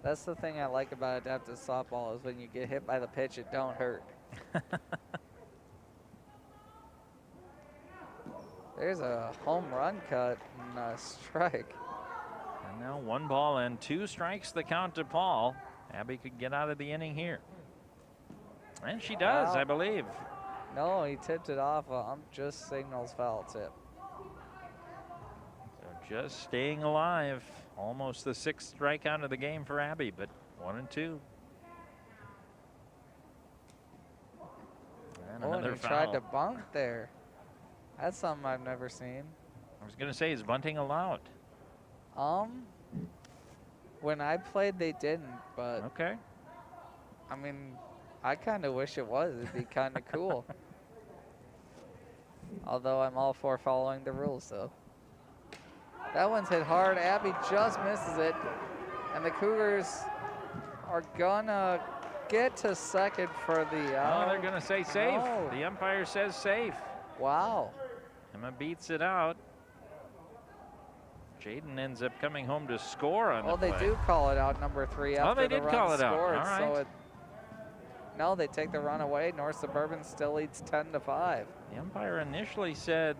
That's the thing I like about adaptive softball is when you get hit by the pitch, it don't hurt. There's a home run cut and a strike.
And now 1 ball and 2 strikes the count to Paul. Abby could get out of the inning here. And she does,
Wow.
I believe.
No, he tipped it off. Just signals foul tip.
So just staying alive. Almost the 6th strikeout of the game for Abby, but 1 and 2. And
Oh, and
another
he
foul.
tried to bunt there. That's something I've never seen.
I was going to say, is bunting allowed?
When I played, they didn't, but
Okay.
I mean, I kind of wish it was. It'd be kind of cool. Although I'm all for following the rules, though. That one's hit hard. Abby just misses it. And the Cougars are gonna get to 2nd for the out.
Oh, they're going to say safe.
No.
The umpire says safe.
Wow.
Emma beats it out. Jaden ends up coming home to score on
Well,
the
they
play.
do call it out, number 3, after
they
the
did
run
call it out.
scored.
All right.
So no, they take the run away. North Suburban still leads 10-5.
The umpire initially said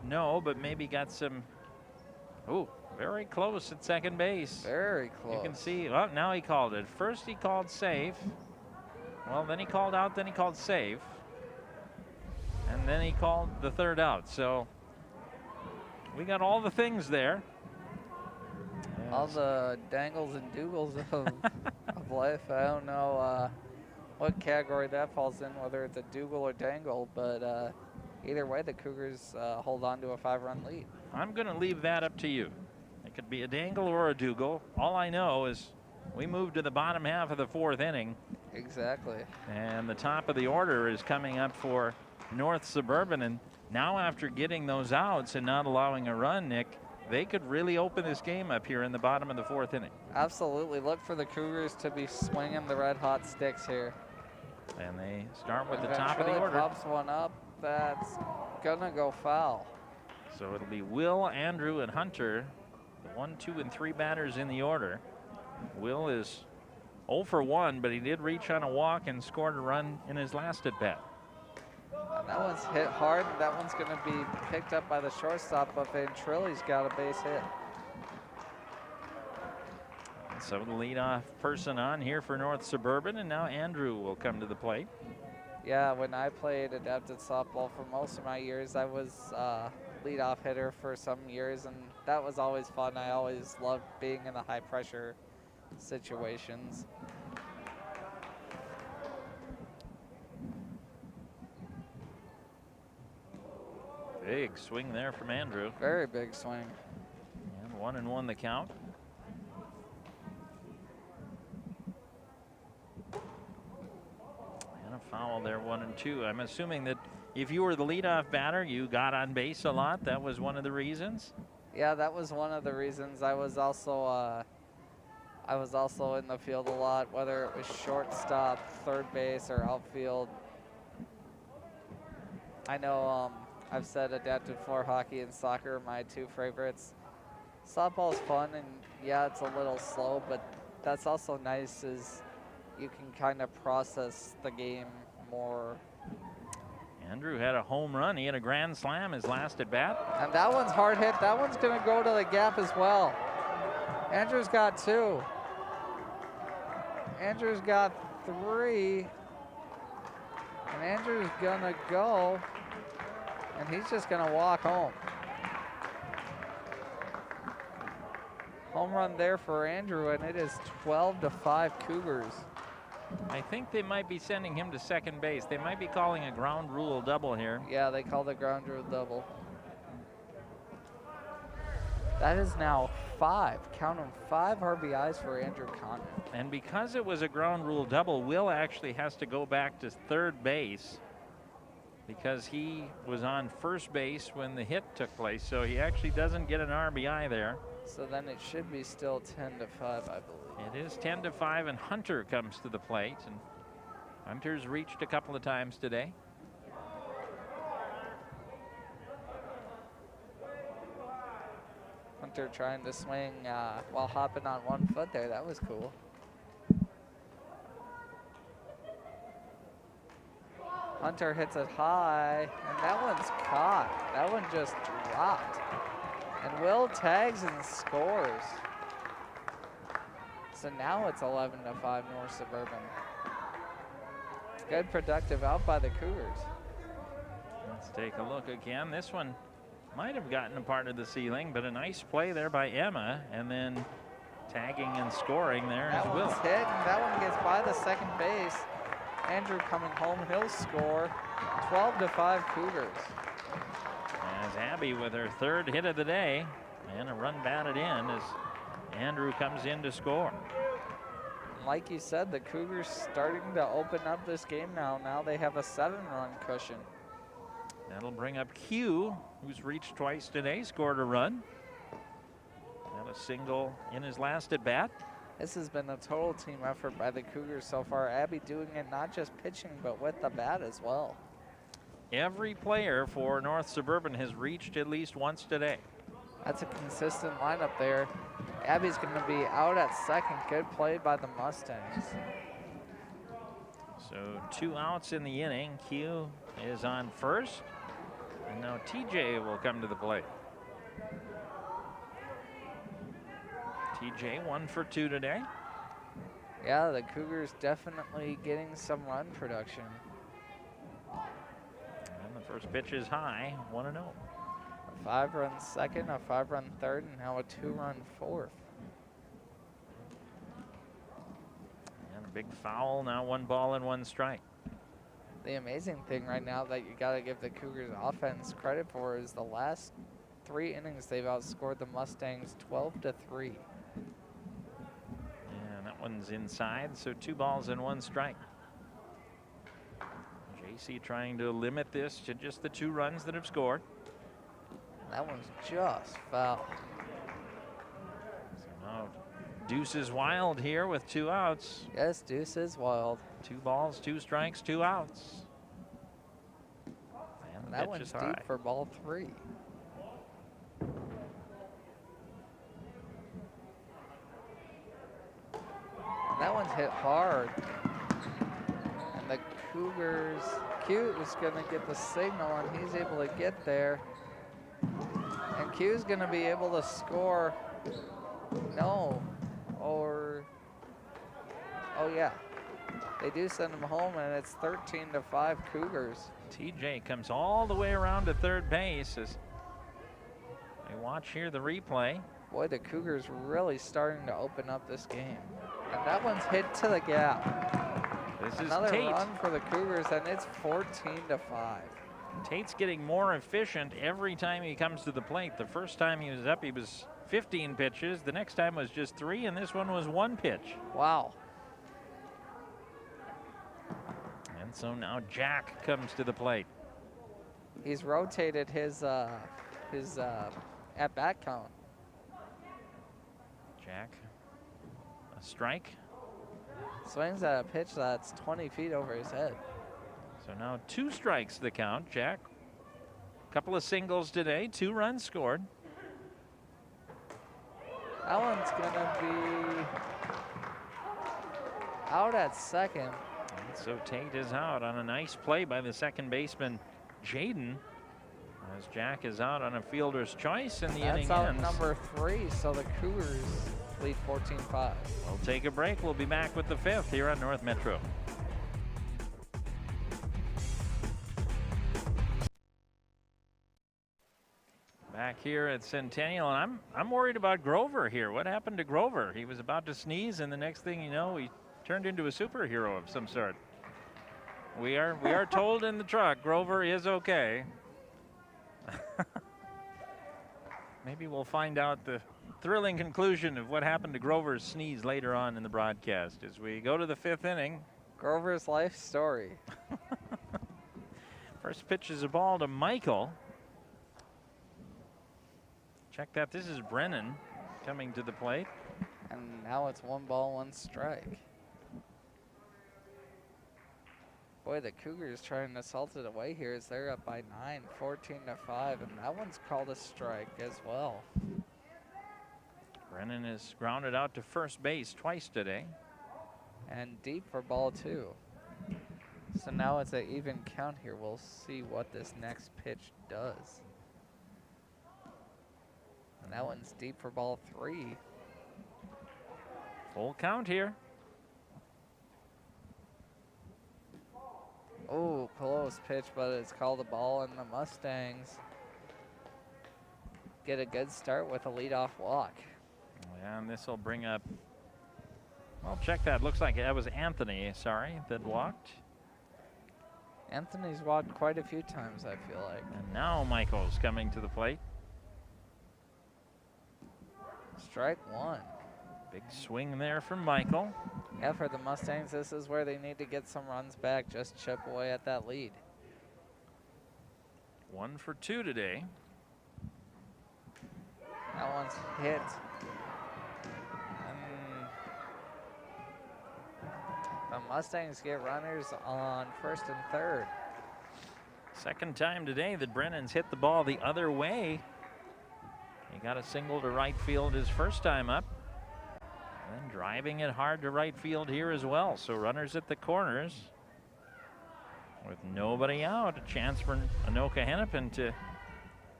no, but maybe got some. Oh, very close at second base.
Very close.
You can see, well, now he called it. First he called safe. Well, then he called out, then he called safe. And then he called the 3rd out. So we got all the things there.
All the dangles and doogles of life. I don't know what category that falls in, whether it's a dougal or dangle, but either way, the Cougars hold on to a 5-run lead.
I'm going to leave that up to you. It could be a dangle or a dougal. All I know is we moved to the bottom half of the 4th inning.
Exactly.
And the top of the order is coming up for North Suburban. And now after getting those outs and not allowing a run, Nick, they could really open this game up here in the bottom of the 4th inning.
Absolutely. Look for the Cougars to be swinging the red-hot sticks here.
And they start with the top of the
Ventrilla
order.
pops one up. That's going to go foul.
So it'll be Will, Andrew, and Hunter, the 1, 2, and 3 batters in the order. Will is 0 for 1, but he did reach on a walk and scored a run in his last at bat.
And that one's hit hard. That one's going to be picked up by the shortstop, but Ventrilla's got a base hit.
And so the leadoff person on here for North Suburban, and now Andrew will come to the plate.
Yeah, when I played adapted softball for most of my years, I was leadoff hitter for some years, and that was always fun. I always loved being in the high pressure situations.
Big swing there from Andrew.
Very big swing.
And 1-1 the count. foul there, 1 and 2. I'm assuming that if you were the leadoff batter, you got on base a lot. That was one of the reasons.
Yeah, that was one of the reasons. I was also in the field a lot, whether it was shortstop, third base, or outfield. I know I've said adapted floor hockey and soccer are my 2 favorites. Softball's fun, and yeah, it's a little slow, but that's also nice is you can kind of process the game more.
Andrew had a home run. He had a grand slam his last at bat.
And that one's hard hit. That one's going to go to the gap as well. Andrew's got 2. Andrew's got 3. And Andrew's going to go. And he's just going to walk home. Home run there for Andrew, and it is 12-5 Cougars.
I think they might be sending him to second base. They might be calling a ground rule double here.
Yeah, they called a ground rule double. That is now 5, count them, 5 RBIs for Andrew Condon.
And because it was a ground rule double, Will actually has to go back to third base because he was on first base when the hit took place. So he actually doesn't get an RBI there.
So then it should be still 10-5, I believe.
It is 10-5, and Hunter comes to the plate. And Hunter's reached a couple of times today.
Hunter trying to swing while hopping on 1 foot there. That was cool. Hunter hits it high, and that one's caught. That one just dropped. And Will tags and scores. So now it's 11-5 North Suburban. Good productive out by the Cougars.
Let's take a look again. This one might have gotten a part of the ceiling, but a nice play there by Emma, and then tagging and scoring there
That
is Will.
one's hit, and that one gets by the second base. Andrew coming home, he'll score. 12-5 Cougars.
As Abby with her 3rd hit of the day, and a run batted in as Andrew comes in to score.
Like you said, the Cougars starting to open up this game now. Now they have a 7-run cushion.
That'll bring up Q, who's reached twice today, scored a run. Had a single in his last at bat.
This has been a total team effort by the Cougars so far. Abby doing it not just pitching, but with the bat as well.
Every player for North Suburban has reached at least once today.
That's a consistent lineup there. Abby's going to be out at second. Good play by the Mustangs.
So 2 outs in the inning. Q is on first. And now TJ will come to the plate. TJ 1 for 2 today.
Yeah, the Cougars definitely getting some run production.
And the first pitch is high, 1-0.
A 5-run second, a 5-run third, and now a 2-run fourth.
And a big foul, now 1 ball and 1 strike.
The amazing thing right now that you got to give the Cougars offense credit for is the last 3 innings they've outscored the Mustangs 12-3.
And that one's inside, so 2 balls and 1 strike. JC trying to limit this to just the 2 runs that have scored.
That one's just foul.
So now Deuce is wild here with 2 outs.
Yes, Deuce is wild.
2 balls, 2 strikes, 2 outs. And
That one's deep for ball 3. That one's hit hard. And the Cougars, Q is going to get the signal, and he's able to get there. And Q's going to be able to score. No. Or, oh yeah. They do send him home, and it's 13-5 Cougars.
TJ comes all the way around to third base as we watch here the replay.
Boy, the Cougars really starting to open up this game. And that one's hit to the gap.
This is
Another
Tate.
run for the Cougars, and it's 14-5.
Tate's getting more efficient every time he comes to the plate. The first time he was up, he was 15 pitches. The next time was just 3, and this one was 1 pitch.
Wow.
And so now Jack comes to the plate.
He's rotated his at-bat count.
Jack, a strike.
Swings at a pitch that's 20 feet over his head.
So now 2 strikes the count. Jack, couple of singles today, 2 runs scored.
That one's gonna be out at second.
And so Tate is out on a nice play by the second baseman, Jaden, as Jack is out on a fielder's choice and the inning
That's out
ends.
number 3, so the Cougars lead 14-5.
We'll take a break. We'll be back with the 5th here on North Metro. Back here at Centennial, and I'm worried about Grover here. What happened to Grover? He was about to sneeze, and the next thing you know, he turned into a superhero of some sort. We are told in the truck Grover is okay. Maybe we'll find out the thrilling conclusion of what happened to Grover's sneeze later on in the broadcast as we go to the 5th inning.
Grover's life story.
First pitch is a ball to Michael. Check that. This is Brennan coming to the plate.
And now it's 1 ball, 1 strike. Boy, the Cougars trying to salt it away here as they're up by 9, 14-5, and that one's called a strike as well.
Brennan is grounded out to first base twice today.
And deep for ball 2. So now it's an even count here. We'll see what this next pitch does. And that one's deep for ball 3.
Full count here.
Oh, close pitch, but it's called a ball, and the Mustangs get a good start with a leadoff walk.
And this will bring up, well, check that. Looks like that was Anthony, sorry, that walked.
Anthony's walked quite a few times, I feel like.
And now Michael's coming to the plate.
Strike 1.
Big swing there from Michael.
Yeah, for the Mustangs, this is where they need to get some runs back, just chip away at that lead.
1 for 2 today.
That one's hit. The Mustangs get runners on first and third.
Second time today that Brennan's hit the ball the other way. He got a single to right field his first time up. And driving it hard to right field here as well. So runners at the corners. With nobody out, a chance for Anoka-Hennepin to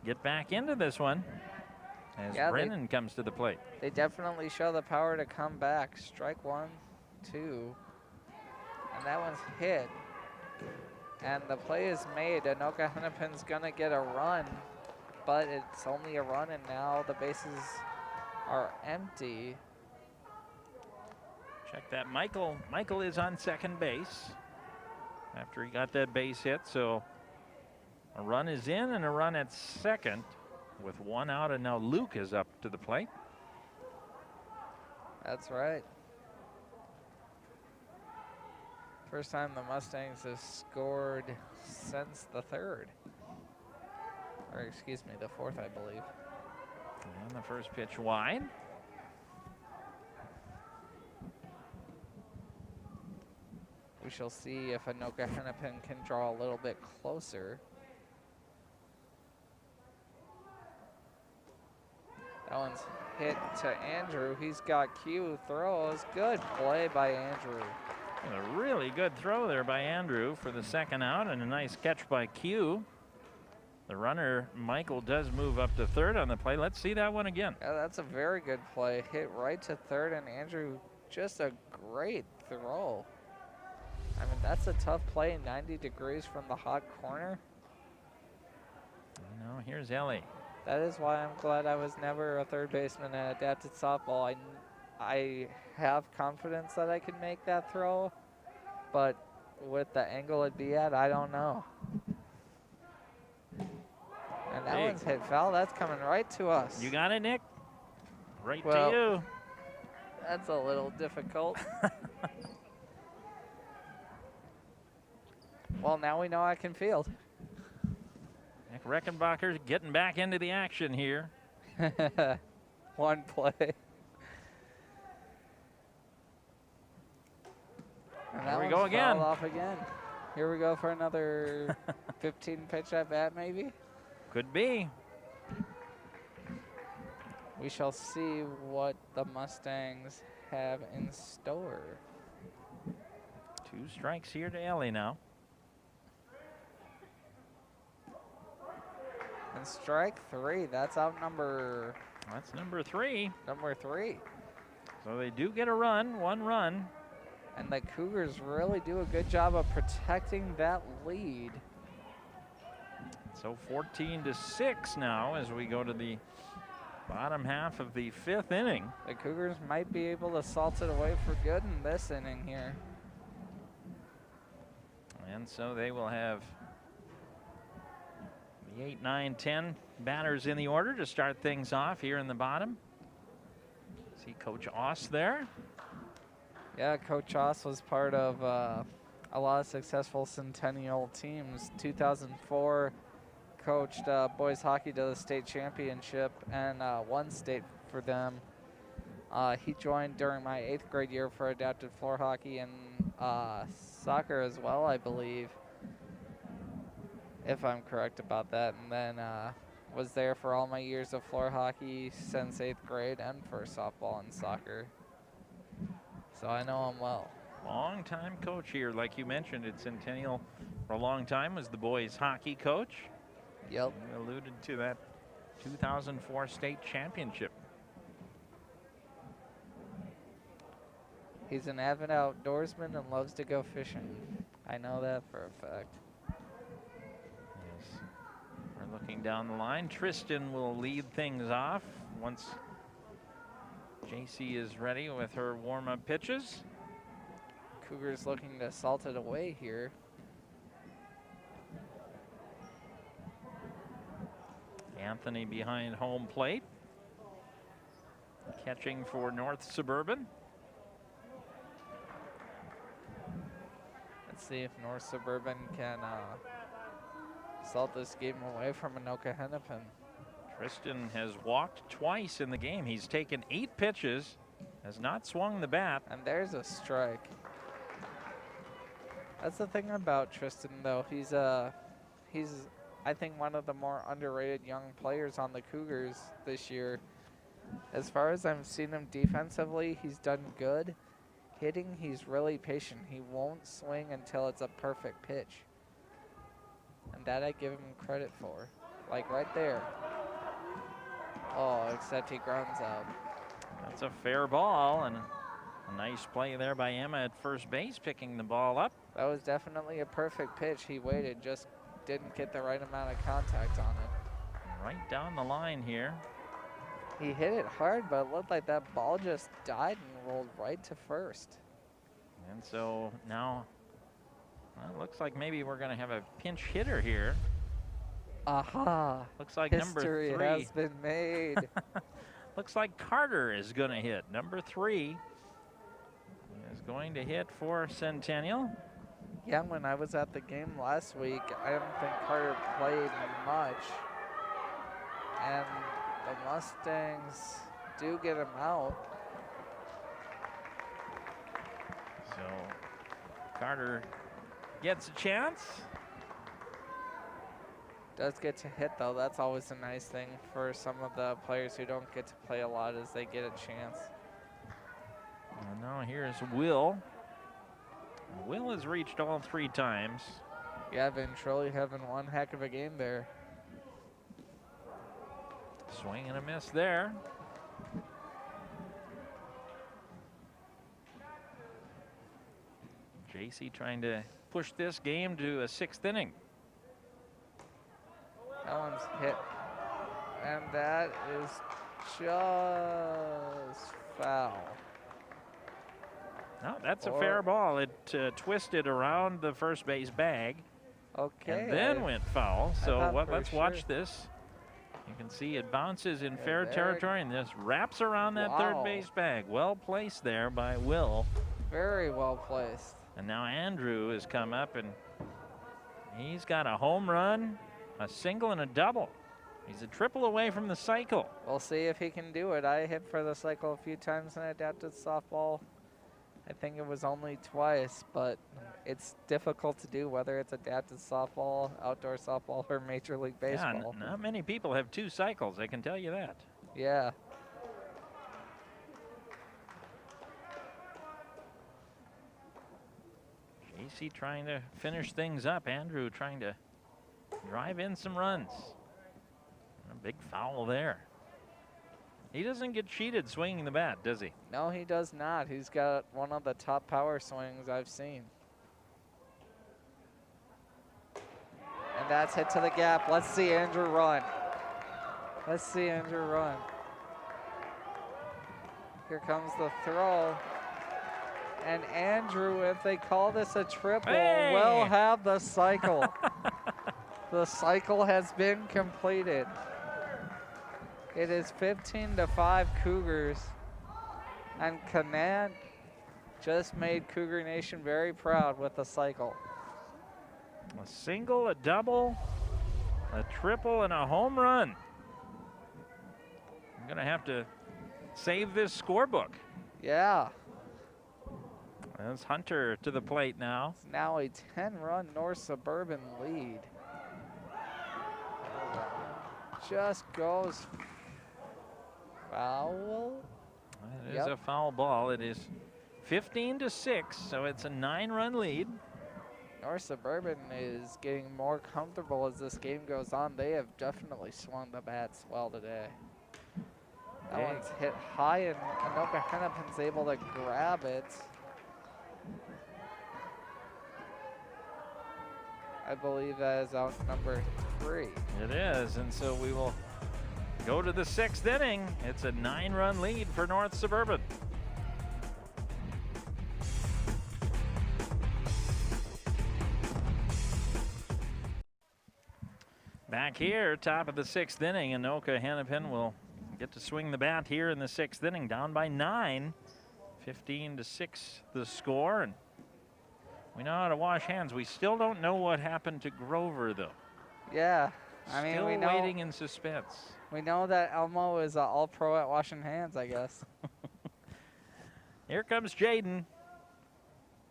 get back into this one as Brennan comes to the plate.
They definitely show the power to come back. Strike 1, 2. And that one's hit. And the play is made. Anoka-Hennepin's gonna get a run, but it's only a run, and now the bases are empty.
Check that. Michael is on second base after he got that base hit. So a run is in and a run at second with 1 out, and now Luke is up to the plate.
That's right. First time the Mustangs have scored since the 3rd. Or excuse me, the 4th, I believe.
And the first pitch wide.
We shall see if Anoka-Hennepin can draw a little bit closer. That one's hit to Andrew. He's got Q throws. Good play by Andrew.
And a really good throw there by Andrew for the second out, and a nice catch by Q. The runner, Michael, does move up to third on the play. Let's see that one again.
Yeah, that's a very good play. Hit right to third, and Andrew, just a great throw. I mean, that's a tough play, 90 degrees from the hot corner.
Now here's Ellie.
That is why I'm glad I was never a third baseman at adapted softball. I have confidence that I can make that throw, but with the angle it'd be at, I don't know. And that one's hit foul. That's coming right to us.
You got it, Nick? Right
Well,
to you.
That's a little difficult. Well, now we know I can field.
Nick Reckenbacher getting back into the action here.
One play. And
There
that
we go
one's
again.
fouled off again. Here we go for another 15 pitch at bat, maybe.
Could be.
We shall see what the Mustangs have in store.
2 strikes here to Ellie now.
And strike 3. That's out number.
That's number 3.
Number 3.
So they do get a run, 1 run.
And the Cougars really do a good job of protecting that lead.
So 14-6 now as we go to the bottom half of the 5th inning.
The Cougars might be able to salt it away for good in this inning here.
And so they will have the 8, 9, 10 batters in the order to start things off here in the bottom. See Coach Oss there.
Yeah, Coach Oss was part of a lot of successful Centennial teams. 2004, coached boys hockey to the state championship and won state for them. He joined during my 8th grade year for adapted floor hockey and soccer as well, I believe, if I'm correct about that. And then was there for all my years of floor hockey since 8th grade and for softball and soccer. So I know him well.
Long-time coach here, like you mentioned, at Centennial for a long time, was the boys hockey coach.
Yep.
You alluded to that 2004 state championship.
He's an avid outdoorsman and loves to go fishing. I know that for a fact.
Yes. We're looking down the line. Tristan will lead things off once JC is ready with her warm-up pitches.
Cougars looking to salt it away here.
Anthony behind home plate. Catching for North Suburban.
Let's see if North Suburban can salt this game away from Anoka-Hennepin.
Tristan has walked twice in the game. He's taken 8 pitches, has not swung the bat.
And there's a strike. That's the thing about Tristan, though. He's I think one of the more underrated young players on the Cougars this year. As far as I've seen him defensively, he's done good. Hitting, he's really patient. He won't swing until it's a perfect pitch. And that I give him credit for. Like right there. Oh, except he grounds out.
That's a fair ball, and a nice play there by Emma at first base, picking the ball up.
That was definitely a perfect pitch. He waited, just didn't get the right amount of contact on it.
Right down the line here.
He hit it hard, but it looked like that ball just died and rolled right to first.
And so now, well, it looks like maybe we're going to have a pinch hitter here.
Aha.
Looks like
History
number 3
has been made.
Looks like Carter is going to hit. Number 3 is going to hit for Centennial.
Yeah, when I was at the game last week, I don't think Carter played much. And the Mustangs do get him out.
So Carter gets a chance.
Does get to hit, though. That's always a nice thing for some of the players who don't get to play a lot, is they get a chance.
And now here's Will. Will has reached all 3 times.
Yeah, Ventrelli having one heck of a game there.
Swing and a miss there. JC trying to push this game to a 6th inning.
That one's hit. And that is just foul.
No, that's a fair ball. It twisted around the first base bag.
Okay.
And then went foul. So let's watch
sure.
this. You can see it bounces in fair territory and this wraps around that
Wow.
third base bag. Well placed there by Will.
Very well placed.
And now Andrew has come up and He's got a home run, a single, and a double. He's a triple away from the cycle.
We'll see if he can do it. I hit for the cycle a few times in adapted softball. I think it was only twice, but it's difficult to do, whether it's adapted softball, outdoor softball, or Major League Baseball.
Yeah, not many people have 2 cycles, I can tell you that.
Yeah.
JC trying to finish things up. Andrew trying to drive in some runs. A big foul there. He doesn't get cheated swinging the bat, does he?
No, he does not. He's got one of the top power swings I've seen. And that's hit to the gap. Let's see Andrew run. Let's see Andrew run. Here comes the throw. And Andrew, if they call this a triple, will have the cycle. The cycle has been completed. It is 15-5 Cougars. And Canaan just made Cougar Nation very proud with the cycle.
A single, a double, a triple, and a home run. I'm going to have to save this scorebook.
Yeah.
That's Hunter to the plate now.
It's now a 10-run North Suburban lead. Just goes foul.
It is a foul ball. It is 15-6, so it's a 9-run lead.
North Suburban is getting more comfortable as this game goes on. They have definitely swung the bats well today. That one's hit high, and Anoka-Hennepin's able to grab it. I believe that is out number 3.
It is, and so we will go to the 6th inning. It's a 9-run lead for North Suburban. Back here, top of the 6th inning, Anoka-Hennepin will get to swing the bat here in the 6th inning, down by 9. 15-6 the score, and we know how to wash hands. We still don't know what happened to Grover, though.
Yeah, I mean,
still
we know,
waiting in suspense.
We know that Elmo is all-pro at washing hands, I guess.
Here comes Jaden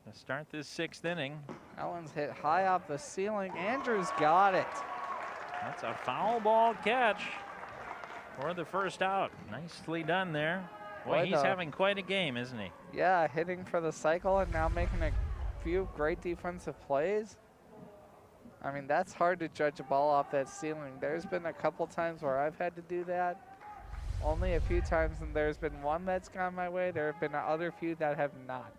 to start this 6th inning.
That one's hit high off the ceiling. Andrew's got it.
That's a foul ball catch for the first out. Nicely done there. Boy, he's having quite a game, isn't he?
Yeah, hitting for the cycle and now making a few great defensive plays. I mean, that's hard to judge a ball off that ceiling. There's been a couple times where I've had to do that. Only a few times, and there's been one that's gone my way. There have been other few that have not.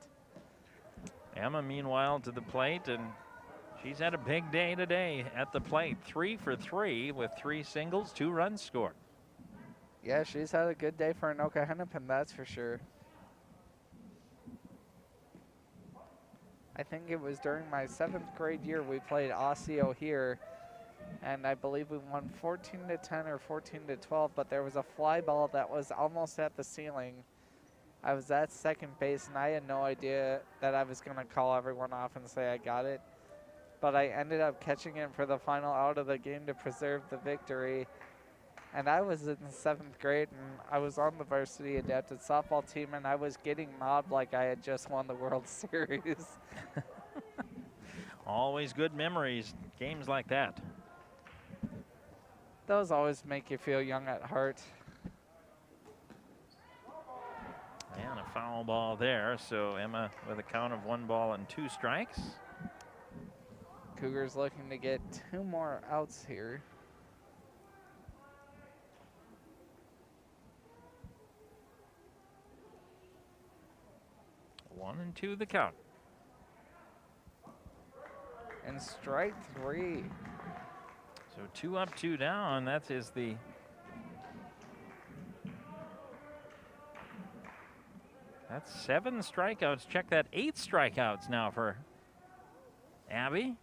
Emma, meanwhile, to the plate, and she's had a big day today at the plate. 3 for 3 with 3 singles, 2 runs scored.
Yeah, she's had a good day for Anoka-Hennepin, that's for sure. I think it was during my 7th grade year we played Osseo here, and I believe we won 14-10 or 14-12, but there was a fly ball that was almost at the ceiling. I was at second base, and I had no idea that I was going to call everyone off and say I got it. But I ended up catching it for the final out of the game to preserve the victory. And I was in 7th grade, and I was on the varsity adapted softball team, and I was getting mobbed like I had just won the World Series.
Always good memories, games like that.
Those always make you feel young at heart.
And a foul ball there, so Emma with a count of 1 ball and 2 strikes.
Cougars looking to get 2 more outs here.
1-2 the count.
And strike 3.
So 2 up, 2 down. That is the that's 7 strikeouts. Check that, 8 strikeouts now for Abby.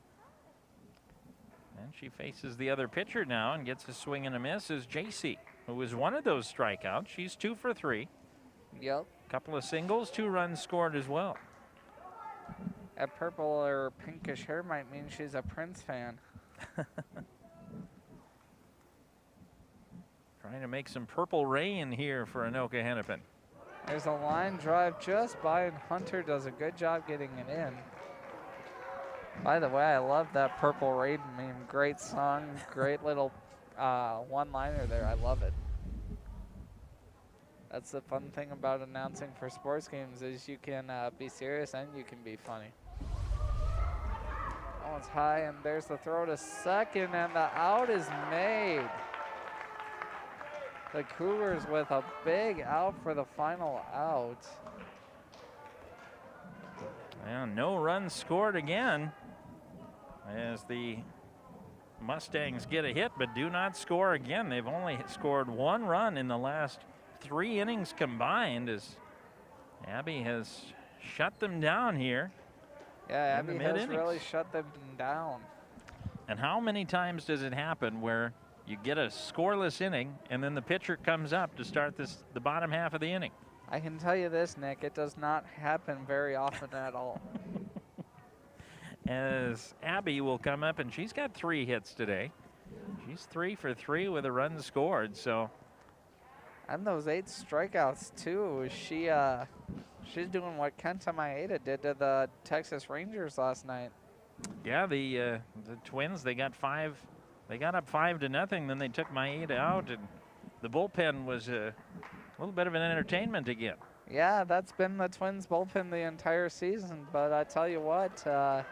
And she faces the other pitcher now and gets a swing and a miss as JC, who was one of those strikeouts. She's 2 for 3.
Yep.
Couple of singles, 2 runs scored as well.
That purple or pinkish hair might mean she's a Prince fan.
Trying to make some purple rain here for Anoka-Hennepin.
There's a line drive just by, and Hunter does a good job getting it in. By the way, I love that Purple Rain meme. Great song, great little one-liner there. I love it. That's the fun thing about announcing for sports games is you can be serious and you can be funny. Oh, it's high, and there's the throw to second, and the out is made. The Cougars with a big out for the final out.
And no runs scored again as the Mustangs get a hit but do not score again. They've only scored 1 run in the last 3 innings combined as Abby has shut them down here.
Yeah, Abby has really shut them down.
And how many times does it happen where you get a scoreless inning and then the pitcher comes up to start the bottom half of the inning?
I can tell you this, Nick, it does not happen very often at all.
As Abby will come up, and she's got 3 hits today. She's 3 for 3 with a run scored, so.
And those 8 strikeouts too. She's doing what Kenta Maeda did to the Texas Rangers last night.
Yeah, the Twins, they got up 5-0, then they took Maeda out, and the bullpen was a little bit of an entertainment again.
Yeah, that's been the Twins bullpen the entire season, but I tell you what,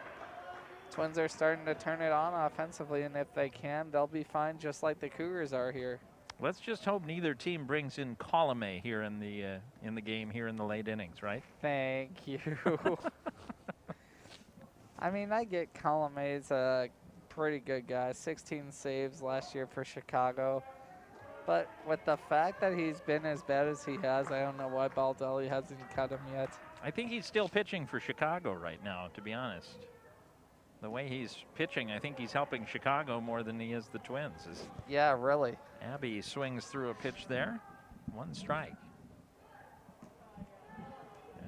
Twins are starting to turn it on offensively, and if they can, they'll be fine just like the Cougars are here.
Let's just hope neither team brings in Colome here in the game here in the late innings, right?
Thank you. I mean, I get Colome's a pretty good guy. 16 saves last year for Chicago. But with the fact that he's been as bad as he has, I don't know why Baldelli hasn't cut him yet.
I think he's still pitching for Chicago right now, to be honest. The way he's pitching, I think he's helping Chicago more than he is the Twins.
Yeah, really.
Abby swings through a pitch there. 1 strike.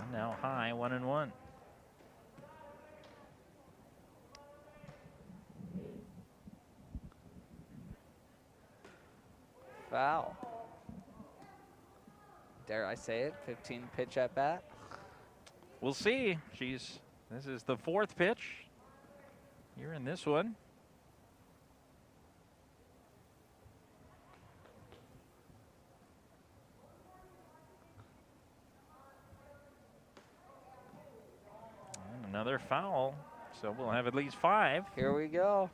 And now high, 1-1.
Foul. Dare I say it? 15 pitch at bat.
We'll see. This is the 4th pitch here in this one. And another foul. So we'll have at least 5.
Here we go.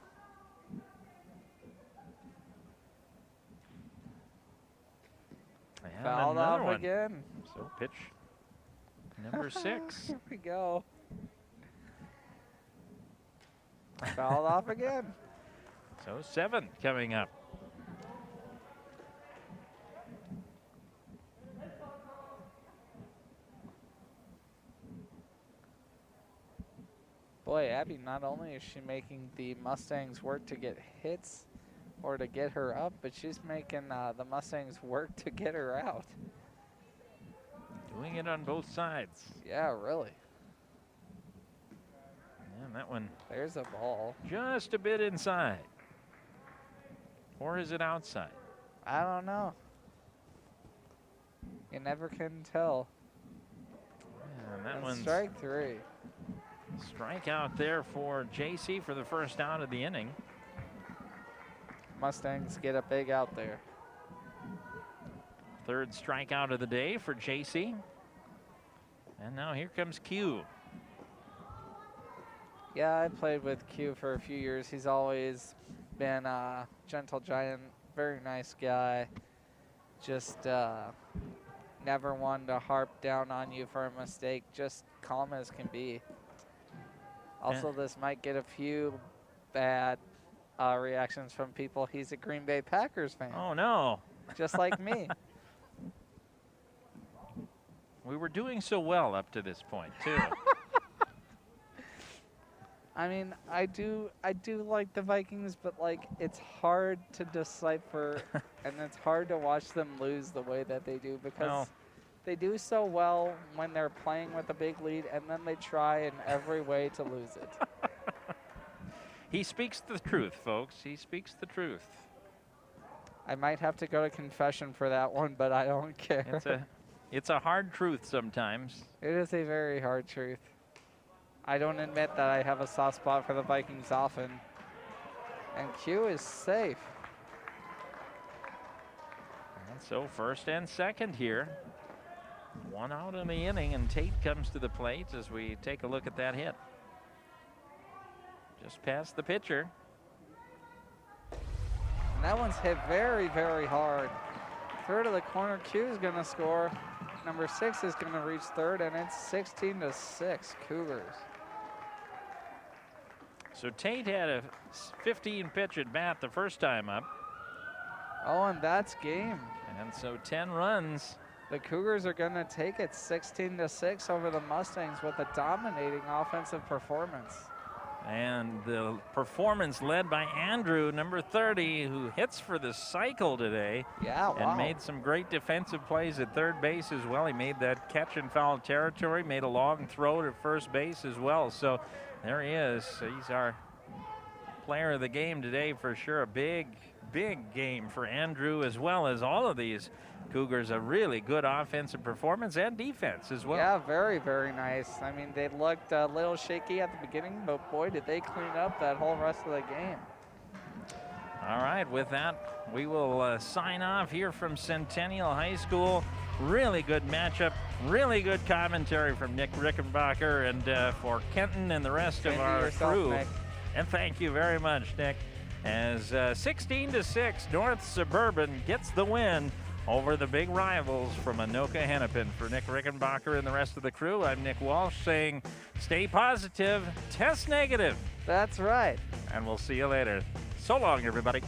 And
Fouled off
one.
again.
So pitch number 6.
Here we go. Fouled off again.
So 7 coming up.
Boy, Abby, not only is she making the Mustangs work to get hits or to get her up, but she's making the Mustangs work to get her out.
Doing it on both sides.
Yeah, really.
And that one.
There's a ball.
Just a bit inside. Or is it outside?
I don't know. You never can tell.
Yeah, and that
And
one's
strike 3.
strikeout there for JC for the first out of the inning.
Mustangs get a big out there.
3rd strikeout of the day for JC. And now here comes Q.
Yeah, I played with Q for a few years. He's always been a gentle giant, very nice guy. Just never one to harp down on you for a mistake, just calm as can be. Also, this might get a few bad reactions from people. He's a Green Bay Packers fan.
Oh, no.
Just like me.
We were doing so well up to this point, too.
I mean, I do like the Vikings, but like it's hard to decipher and it's hard to watch them lose the way that they do because They do so well when they're playing with a big lead, and then they try in every way to lose it.
He speaks the truth, folks. He speaks the truth.
I might have to go to confession for that one, but I don't care.
It's a hard truth sometimes.
It is a very hard truth. I don't admit that I have a soft spot for the Vikings often. And Q is safe.
And so first and second here. One out in the inning, and Tate comes to the plate as we take a look at that hit. Just past the pitcher.
And that one's hit very, very hard. Third of the corner, Q is going to score. Number 6 is going to reach third, and it's 16-6 Cougars.
So Tate had a 15 pitch at bat the first time up.
Oh, and that's game.
And so 10 runs.
The Cougars are going to take it 16-6 over the Mustangs with a dominating offensive performance.
And the performance led by Andrew, number 30, who hits for the cycle today.
Yeah, wow.
And made some great defensive plays at third base as well. He made that catch in foul territory, made a long throw to first base as well. So there he is. He's our player of the game today for sure. A big, big game for Andrew, as well as all of these Cougars. A really good offensive performance and defense as well.
Yeah, very, very nice. I mean, they looked a little shaky at the beginning, but boy, did they clean up that whole rest of the game.
All right, with that, we will sign off here from Centennial High School. Really good matchup, really good commentary from Nick Rickenbacker, and for Kenton and the rest of our crew.
Nick.
And thank you very much, Nick. As 16-6, North Suburban gets the win over the big rivals from Anoka-Hennepin. For Nick Rickenbacker and the rest of the crew, I'm Nick Walsh saying stay positive, test negative.
That's right.
And we'll see you later. So long, everybody.